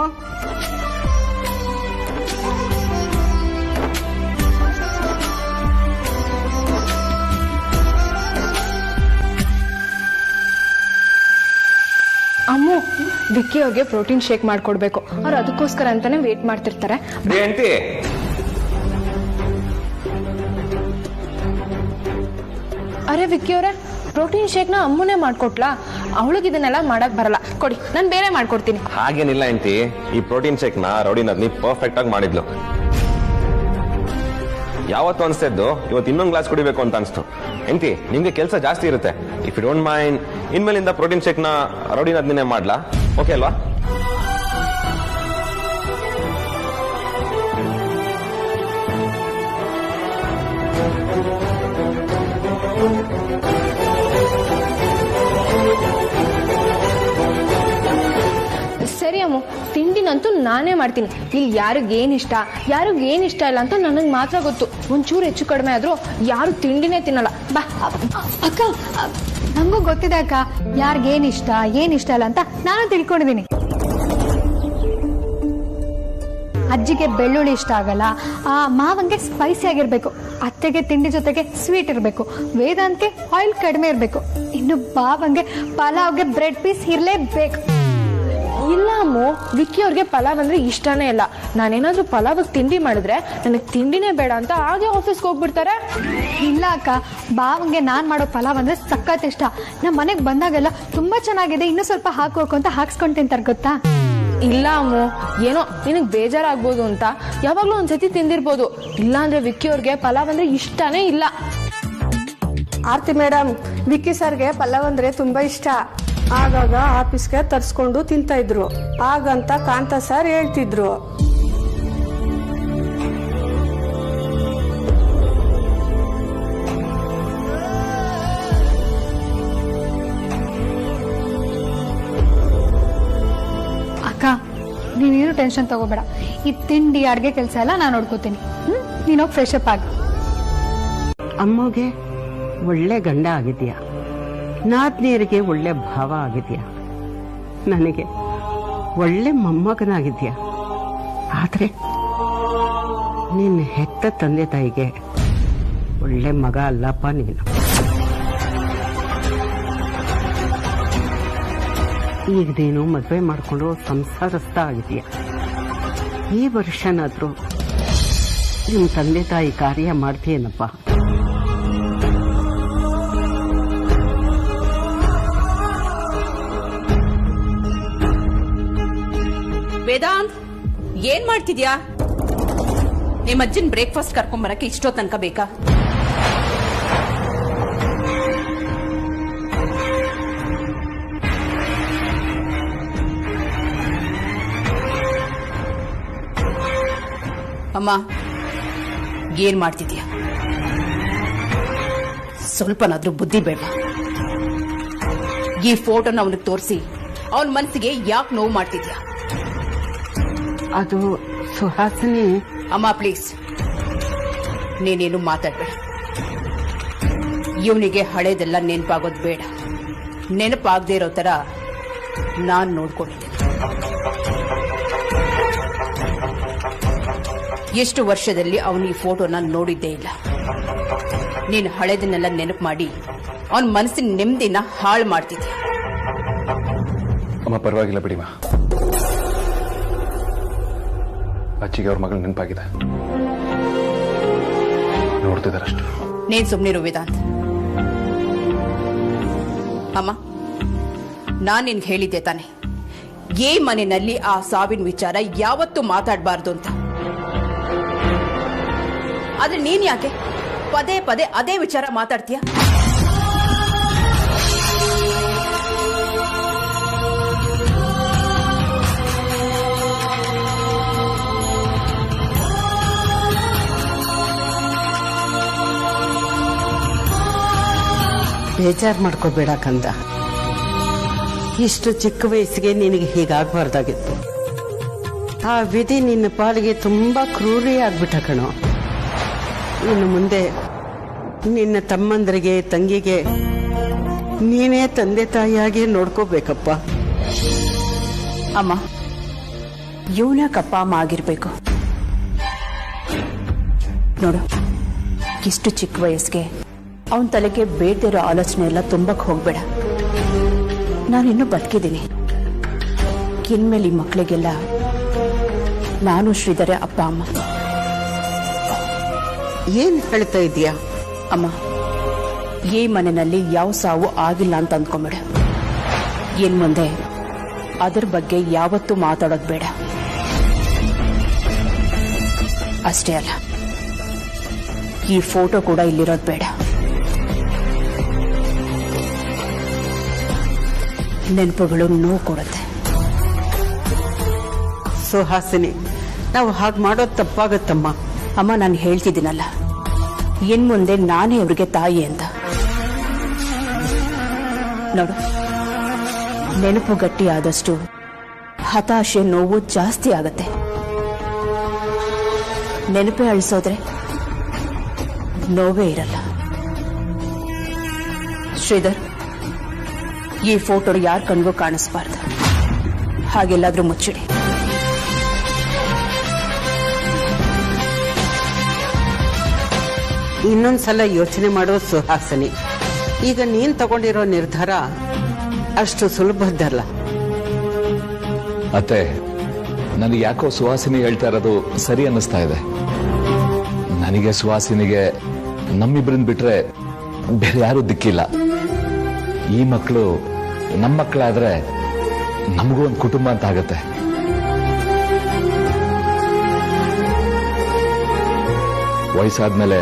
ಅಮ್ಮು, ವಿಕ್ಕಿ ಅವ್ರಿಗೆ ಪ್ರೋಟೀನ್ ಶೇಕ್ ಮಾಡ್ಕೊಡ್ಬೇಕು. ಅವ್ರು ಅದಕ್ಕೋಸ್ಕರ ಅಂತಾನೆ ವೇಟ್ ಮಾಡ್ತಿರ್ತಾರೆ. ಅರೆ ವಿಕ್ಕಿ ಅವರೇ, ಪ್ರೋಟೀನ್ ಶೇಕ್ ನ ಅಮ್ಮನೇ ಮಾಡ್ಕೊಟ್ಲಾ? ಅವಳಿಗೆ ಇದನ್ನೆಲ್ಲ ಮಾಡಕ್ ಬರಲ್ಲ. ಕೊಡಿ, ನಾನು ಬೇರೆ ಮಾಡ್ಕೊಡ್ತೀನಿ. ಹಾಗೇನಿಲ್ಲ ಆಂಟಿ, ಈ ಪ್ರೋಟೀನ್ ಶೇಕ್ ನ ರೌಡಿನದ್ನಿ ಪರ್ಫೆಕ್ಟ್ ಆಗಿ ಮಾಡಿದ್ಲು. ಯಾವತ್ತು ಅನ್ಸ್ತಿದ್ದು ಇವತ್ತು ಇನ್ನೊಂದು ಗ್ಲಾಸ್ ಕುಡಿಬೇಕು ಅಂತ ಅನ್ಸ್ತು. ಎಂತಿ ನಿಮ್ಗೆ ಕೆಲಸ ಜಾಸ್ತಿ ಇರುತ್ತೆ. ಇಫ್ ಯು ಡೋಂಟ್ ಮೈಂಡ್, ಇನ್ಮೇಲಿಂದ ಪ್ರೋಟೀನ್ ಶೇಕ್ ನ ರೌಡಿನದ್ನೇ ಮಾಡ್ಲಾ? ಓಕೆ ಅಲ್ವಾ? ಸರಿ ಅಮ್ಮ, ತಿಂಡಿನಂತೂ ನಾನೇ ಮಾಡ್ತೀನಿ. ಇಲ್ಲಿ ಯಾರಿಗೇನ್ ಇಷ್ಟ ಯಾರಿಗೇನ್ ಇಷ್ಟ ಇಲ್ಲ ಅಂತ ನನಗೆ ಮಾತ್ರ ಗೊತ್ತು. ಒಂಚೂರು ಹೆಚ್ಚು ಕಡಿಮೆ ಆದ್ರೂ ಯಾರು ತಿಂಡಿನೇ ತಿನ್ನಲ್ಲ. ಬಾ ಅಕ್ಕ, ನಂಗೂ ಗೊತ್ತಿದೆ ಅಕ್ಕ, ಯಾರಿಗೇನ್ ಇಷ್ಟ ಏನ್ ಇಷ್ಟ ಇಲ್ಲ ಅಂತ ನಾನು ತಿಳ್ಕೊಂಡಿದ್ದೀನಿ. ಅಜ್ಜಿಗೆ ಬೆಳ್ಳುಳ್ಳಿ ಇಷ್ಟ ಆಗಲ್ಲ, ಮಾವಂಗೆ ಸ್ಪೈಸಿ ಆಗಿರ್ಬೇಕು, ಅತ್ತೆಗೆ ತಿಂಡಿ ಜೊತೆಗೆ ಸ್ವೀಟ್ ಇರಬೇಕು, ವೇದಾಂತ್ಗೆ ಆಯಿಲ್ ಕಡಿಮೆ ಇರಬೇಕು, ಇನ್ನು ಬಾವಂಗೆ ಪಲಾವ್ಗೆ ಬ್ರೆಡ್ ಪೀಸ್ ಇರಲೇಬೇಕು. ಇಲ್ಲ ಅಮ್ಮು, ವಿಕ್ಕಿ ಅವ್ರಿಗೆ ಪಲಾವ್ ಅಂದ್ರೆ ಇಷ್ಟನೇ ಇಲ್ಲ. ನಾನೇನಾದ್ರೂ ಪಲಾವ್ ತಿಂಡಿ ಮಾಡಿದ್ರೆ ನನಗೆ ತಿಂಡಿನೇ ಬೇಡ ಅಂತ ಹಾಗೆ ಆಫೀಸ್ಗೆ ಹೋಗ್ಬಿಡ್ತಾರೆ. ಇಲ್ಲ ಅಕ್ಕ, ಬಾವಂಗೆ ನಾನ್ ಮಾಡೋ ಪಲಾವ್ ಅಂದ್ರೆ ಸಖತ್ ಇಷ್ಟ. ನಮ್ಮ ಮನೆಗೆ ಬಂದಾಗೆಲ್ಲ ತುಂಬಾ ಚೆನ್ನಾಗಿದೆ, ಇನ್ನೂ ಸ್ವಲ್ಪ ಹಾಕೋಕು ಅಂತ ಹಾಕ್ಸ್ಕೊಂಡು ತಿಂತಾರೆ ಗೊತ್ತಾ. ಇಲ್ಲ ಅಮ್ಮು, ಏನೋ ನಿನಗೆ ಬೇಜಾರಾಗ್ಬೋದು ಅಂತ ಯಾವಾಗ್ಲೂ ಒಂದ್ಸತಿ ತಿಂದಿರ್ಬೋದು. ಇಲ್ಲ ಅಂದ್ರೆ ವಿಕ್ಕಿ ಅವ್ರಿಗೆ ಪಲಾವ್ ಅಂದ್ರೆ ಇಷ್ಟನೇ ಇಲ್ಲ. ಆರ್ತಿ ಮೇಡಮ್, ವಿಕ್ಕಿ ಸರ್ಗೆ ಪಲಾವ್ ಅಂದ್ರೆ ತುಂಬಾ ಇಷ್ಟ. ಆಗಾಗ ಆಫೀಸ್ಗೆ ತರ್ಸ್ಕೊಂಡು ತಿಂತಾ ಇದ್ರು. ಹಾಗಂತ ಕಾಂತ ಸರ್ ಹೇಳ್ತಿದ್ರು. ಅಕ್ಕ, ನೀನೇನು ಟೆನ್ಷನ್ ತಗೋಬೇಡ. ಈ ತಿಂಡಿ ಅಡ್ಗೆ ಕೆಲಸ ಎಲ್ಲ ನಾನು ನೋಡ್ಕೋತೀನಿ. ನೀನೋಗಿ ಫ್ರೆಶ್ ಅಪ್ ಆಗ. ಅಮ್ಮಗೆ ಒಳ್ಳೆ ಗಂಡ ಆಗಿದ್ಯಾ, ನಾದ್ನಿಯರಿಗೆ ಒಳ್ಳೆ ಭಾವ ಆಗಿದ್ಯಾ, ನನಗೆ ಒಳ್ಳೆ ಮೊಮ್ಮಗನಾಗಿದ್ಯಾ. ಆದ್ರೆ ನಿನ್ನ ಹೆತ್ತ ತಂದೆ ತಾಯಿಗೆ ಒಳ್ಳೆ ಮಗ ಅಲ್ಲಪ್ಪ ನೀನು. ಈಗ ನೀನು ಮದುವೆ ಮಾಡ್ಕೊಂಡು ಸಂಸಾರಸ್ಥ ಆಗಿದೆಯಾ. ಈ ವರ್ಷನಾದ್ರೂ ನಿಮ್ಮ ತಂದೆ ತಾಯಿ ಕಾರ್ಯ ಮಾಡ್ತೀಯನಪ್ಪ. ವೇದಾಂತ್, ಏನ್ ಮಾಡ್ತಿದ್ಯಾ? ನಿಮ್ಮ ಅಜ್ಜನ್ ಬ್ರೇಕ್ಫಾಸ್ಟ್ ಕರ್ಕೊಂಬರಕ್ಕೆ ಇಷ್ಟೋ ತನಕ ಬೇಕಾ? ಅಮ್ಮ, ಏನ್ ಮಾಡ್ತಿದ್ಯಾ? ಸ್ವಲ್ಪನಾದ್ರೂ ಬುದ್ಧಿ ಬೇಡವಾ? ಈ ಫೋಟೋನ ಅವನಿಗೆ ತೋರಿಸಿ ಅವನ ಮನಸ್ಸಿಗೆ ಯಾಕೆ ನೋವು ಮಾಡ್ತಿದ್ಯಾ? ಅದು ಸುಹಾಸಿನಿ. ಅಮ್ಮ ಪ್ಲೀಸ್, ನೀನೇನು ಮಾತಾಡ್ಬೇಡ. ಇವನಿಗೆ ಹಳೇದೆಲ್ಲ ನೆನಪಾಗೋದು ಬೇಡ. ನೆನಪಾಗದೇ ಇರೋ ತರ ನಾನ್ ನೋಡ್ಕೊಂಡಿದ್ದೇನೆ. ಎಷ್ಟು ವರ್ಷದಲ್ಲಿ ಅವನು ಈ ಫೋಟೋನ ನೋಡಿದ್ದೇ ಇಲ್ಲ. ನೀನು ಹಳೇದನ್ನೆಲ್ಲ ನೆನಪು ಮಾಡಿ ಅವನ ಮನಸ್ಸಿನ ನೆಮ್ಮದಿನ ಹಾಳು ಮಾಡ್ತಿದ್ಯಾ. ಅಮ್ಮ ಪರವಾಗಿಲ್ಲ ಬಿಡಿಮ್ಮ, ಅಜ್ಜಿಗೆ ಅವ್ರ ಮಗಳು ನೆನಪಾಗಿದೆ, ನೋಡ್ತಿದಾರಷ್ಟು. ನೀನ್ ಸುಮ್ನಿರು ವೇದಾಂತ್. ಅಮ್ಮ, ನಾನ್ ನಿನ್ಗೆ ಹೇಳಿದ್ದೆ ತಾನೆ, ಈ ಮನೆಯಲ್ಲಿ ಆ ಸಾವಿನ ವಿಚಾರ ಯಾವತ್ತೂ ಮಾತಾಡಬಾರ್ದು ಅಂತ. ಆದ್ರೆ ನೀನ್ ಯಾಕೆ ಪದೇ ಪದೇ ಅದೇ ವಿಚಾರ ಮಾತಾಡ್ತೀಯ? ಬೇಜಾರು ಮಾಡ್ಕೋಬೇಡ ಕಂದ. ಇಷ್ಟು ಚಿಕ್ಕ ವಯಸ್ಸಿಗೆ ನಿನಗೆ ಹೀಗಾಗಬಾರ್ದಾಗಿತ್ತು. ಆ ವಿಧಿ ನಿನ್ನ ಪಾಲಿಗೆ ತುಂಬಾ ಕ್ರೂರಿ ಆಗ್ಬಿಟ್ಟ ಕಣೋ. ಇನ್ನು ಮುಂದೆ ನಿನ್ನ ತಮ್ಮಂದರಿಗೆ ತಂಗಿಗೆ ನೀನೇ ತಂದೆ ತಾಯಿಯಾಗಿ ನೋಡ್ಕೋಬೇಕಪ್ಪ. ಅಮ್ಮ, ಇವನ್ಯಾಕಪ್ಪ ಅಮ್ಮ ಆಗಿರ್ಬೇಕು? ನೋಡು, ಇಷ್ಟು ಚಿಕ್ಕ ವಯಸ್ಸಿಗೆ ಅವನ ತಲೆಗೆ ಬೇಡ್ದಿರೋ ಆಲೋಚನೆ ಎಲ್ಲ ತುಂಬಕ್ ಹೋಗ್ಬೇಡ. ನಾನಿನ್ನೂ ಬದುಕಿದ್ದೀನಿ. ಇನ್ಮೇಲೆ ಈ ಮಕ್ಕಳಿಗೆಲ್ಲ ನಾನು ಶ್ರೀಧರ ಅಪ್ಪ ಅಮ್ಮ. ಏನ್ ಹೇಳ್ತಾ ಇದೀಯಾ ಅಮ್ಮ? ಈ ಮನೆಯಲ್ಲಿ ಯಾವ ಸಾವು ಆಗಿಲ್ಲ ಅಂತ ಅಂದ್ಕೊಂಬೇಡ. ಇನ್ ಮುಂದೆ ಅದ್ರ ಬಗ್ಗೆ ಯಾವತ್ತೂ ಮಾತಾಡೋದು ಬೇಡ. ಅಷ್ಟೇ ಅಲ್ಲ, ಈ ಫೋಟೋ ಕೂಡ ಇಲ್ಲಿರೋದು ಬೇಡ. ನೆನಪುಗಳು ನೋವು ಕೊಡುತ್ತೆ. ಸುಹಾಸಿನಿ, ನಾವು ಹಾಗೆ ಮಾಡೋದು ತಪ್ಪಾಗತ್ತಮ್ಮ. ಅಮ್ಮ, ನಾನು ಹೇಳ್ತಿದ್ದೀನಲ್ಲ, ಇನ್ ಮುಂದೆ ನಾನೇ ಅವ್ರಿಗೆ ತಾಯಿ ಅಂತ. ನೋಡು, ನೆನಪು ಗಟ್ಟಿ ಆದಷ್ಟು ಹತಾಶೆ ನೋವು ಜಾಸ್ತಿ ಆಗತ್ತೆ. ನೆನಪೇ ಅಳಿಸೋದ್ರೆ ನೋವೇ ಇರಲ್ಲ. ಶ್ರೀಧರ್, ಈ ಫೋಟೋ ಯಾರ ಕಣ್ಗೂ ಕಾಣಿಸ್ಬಾರ್ದು. ಹಾಗೆಲ್ಲಾದ್ರೂ ಮುಚ್ಚಿಡಿ. ಇನ್ನೊಂದ್ಸಲ ಯೋಚನೆ ಮಾಡೋ ಸುಹಾಸಿನಿ. ಈಗ ನೀನ್ ತಗೊಂಡಿರೋ ನಿರ್ಧಾರ ಅಷ್ಟು ಸುಲಭದ್ದಲ್ಲ. ಅತ್ತೆ, ನನಗೆ ಯಾಕೋ ಸುಹಾಸಿನಿ ಹೇಳ್ತಾ ಇರೋದು ಸರಿ ಅನ್ನಿಸ್ತಾ ಇದೆ. ನನಗೆ ಸುಹಾಸಿನಿಗೆ ನಮ್ಮಿಬ್ರನ್ನ ಬಿಟ್ರೆ ಬೇರೆ ಯಾರು ದಿಕ್ಕಿಲ್ಲ. ಈ ಮಕ್ಕಳು ನಮ್ಮ ಮಕ್ಕಳಾದ್ರೆ ನಮಗೂ ಒಂದು ಕುಟುಂಬ ಅಂತ ಆಗತ್ತೆ. ವಯಸ್ಸಾದ್ಮೇಲೆ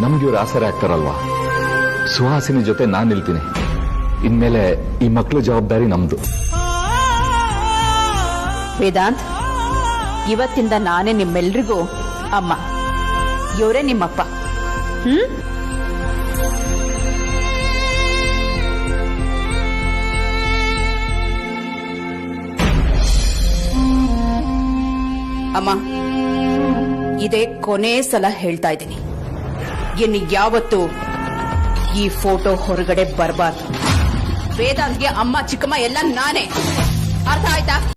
ನಮ್ಗೆ ಇವ್ರು ಆಸರೆ ಆಗ್ತಾರಲ್ವಾ? ಸುಹಾಸಿನಿ ಜೊತೆ ನಾನು ನಿಲ್ತೀನಿ. ಇನ್ಮೇಲೆ ಈ ಮಕ್ಕಳು ಜವಾಬ್ದಾರಿ ನಮ್ದು. ವೇದಾಂತ್, ಇವತ್ತಿಂದ ನಾನೇ ನಿಮ್ಮೆಲ್ರಿಗೂ ಅಮ್ಮ. ಇವರೇ ನಿಮ್ಮಪ್ಪ. ಅಮ್ಮ, ಇದೇ ಕೊನೆ ಸಲ ಹೇಳ್ತಾ ಇದ್ದೀನಿ, ಇನ್ನು ಯಾವತ್ತೂ ಈ ಫೋಟೋ ಹೊರಗಡೆ ಬರಬಾರ್ದು. ವೇದಾಂತ್ಗೆ ಅಮ್ಮ ಚಿಕ್ಕಮ್ಮ ಎಲ್ಲ ನಾನೇ. ಅರ್ಥ ಆಯ್ತಾ?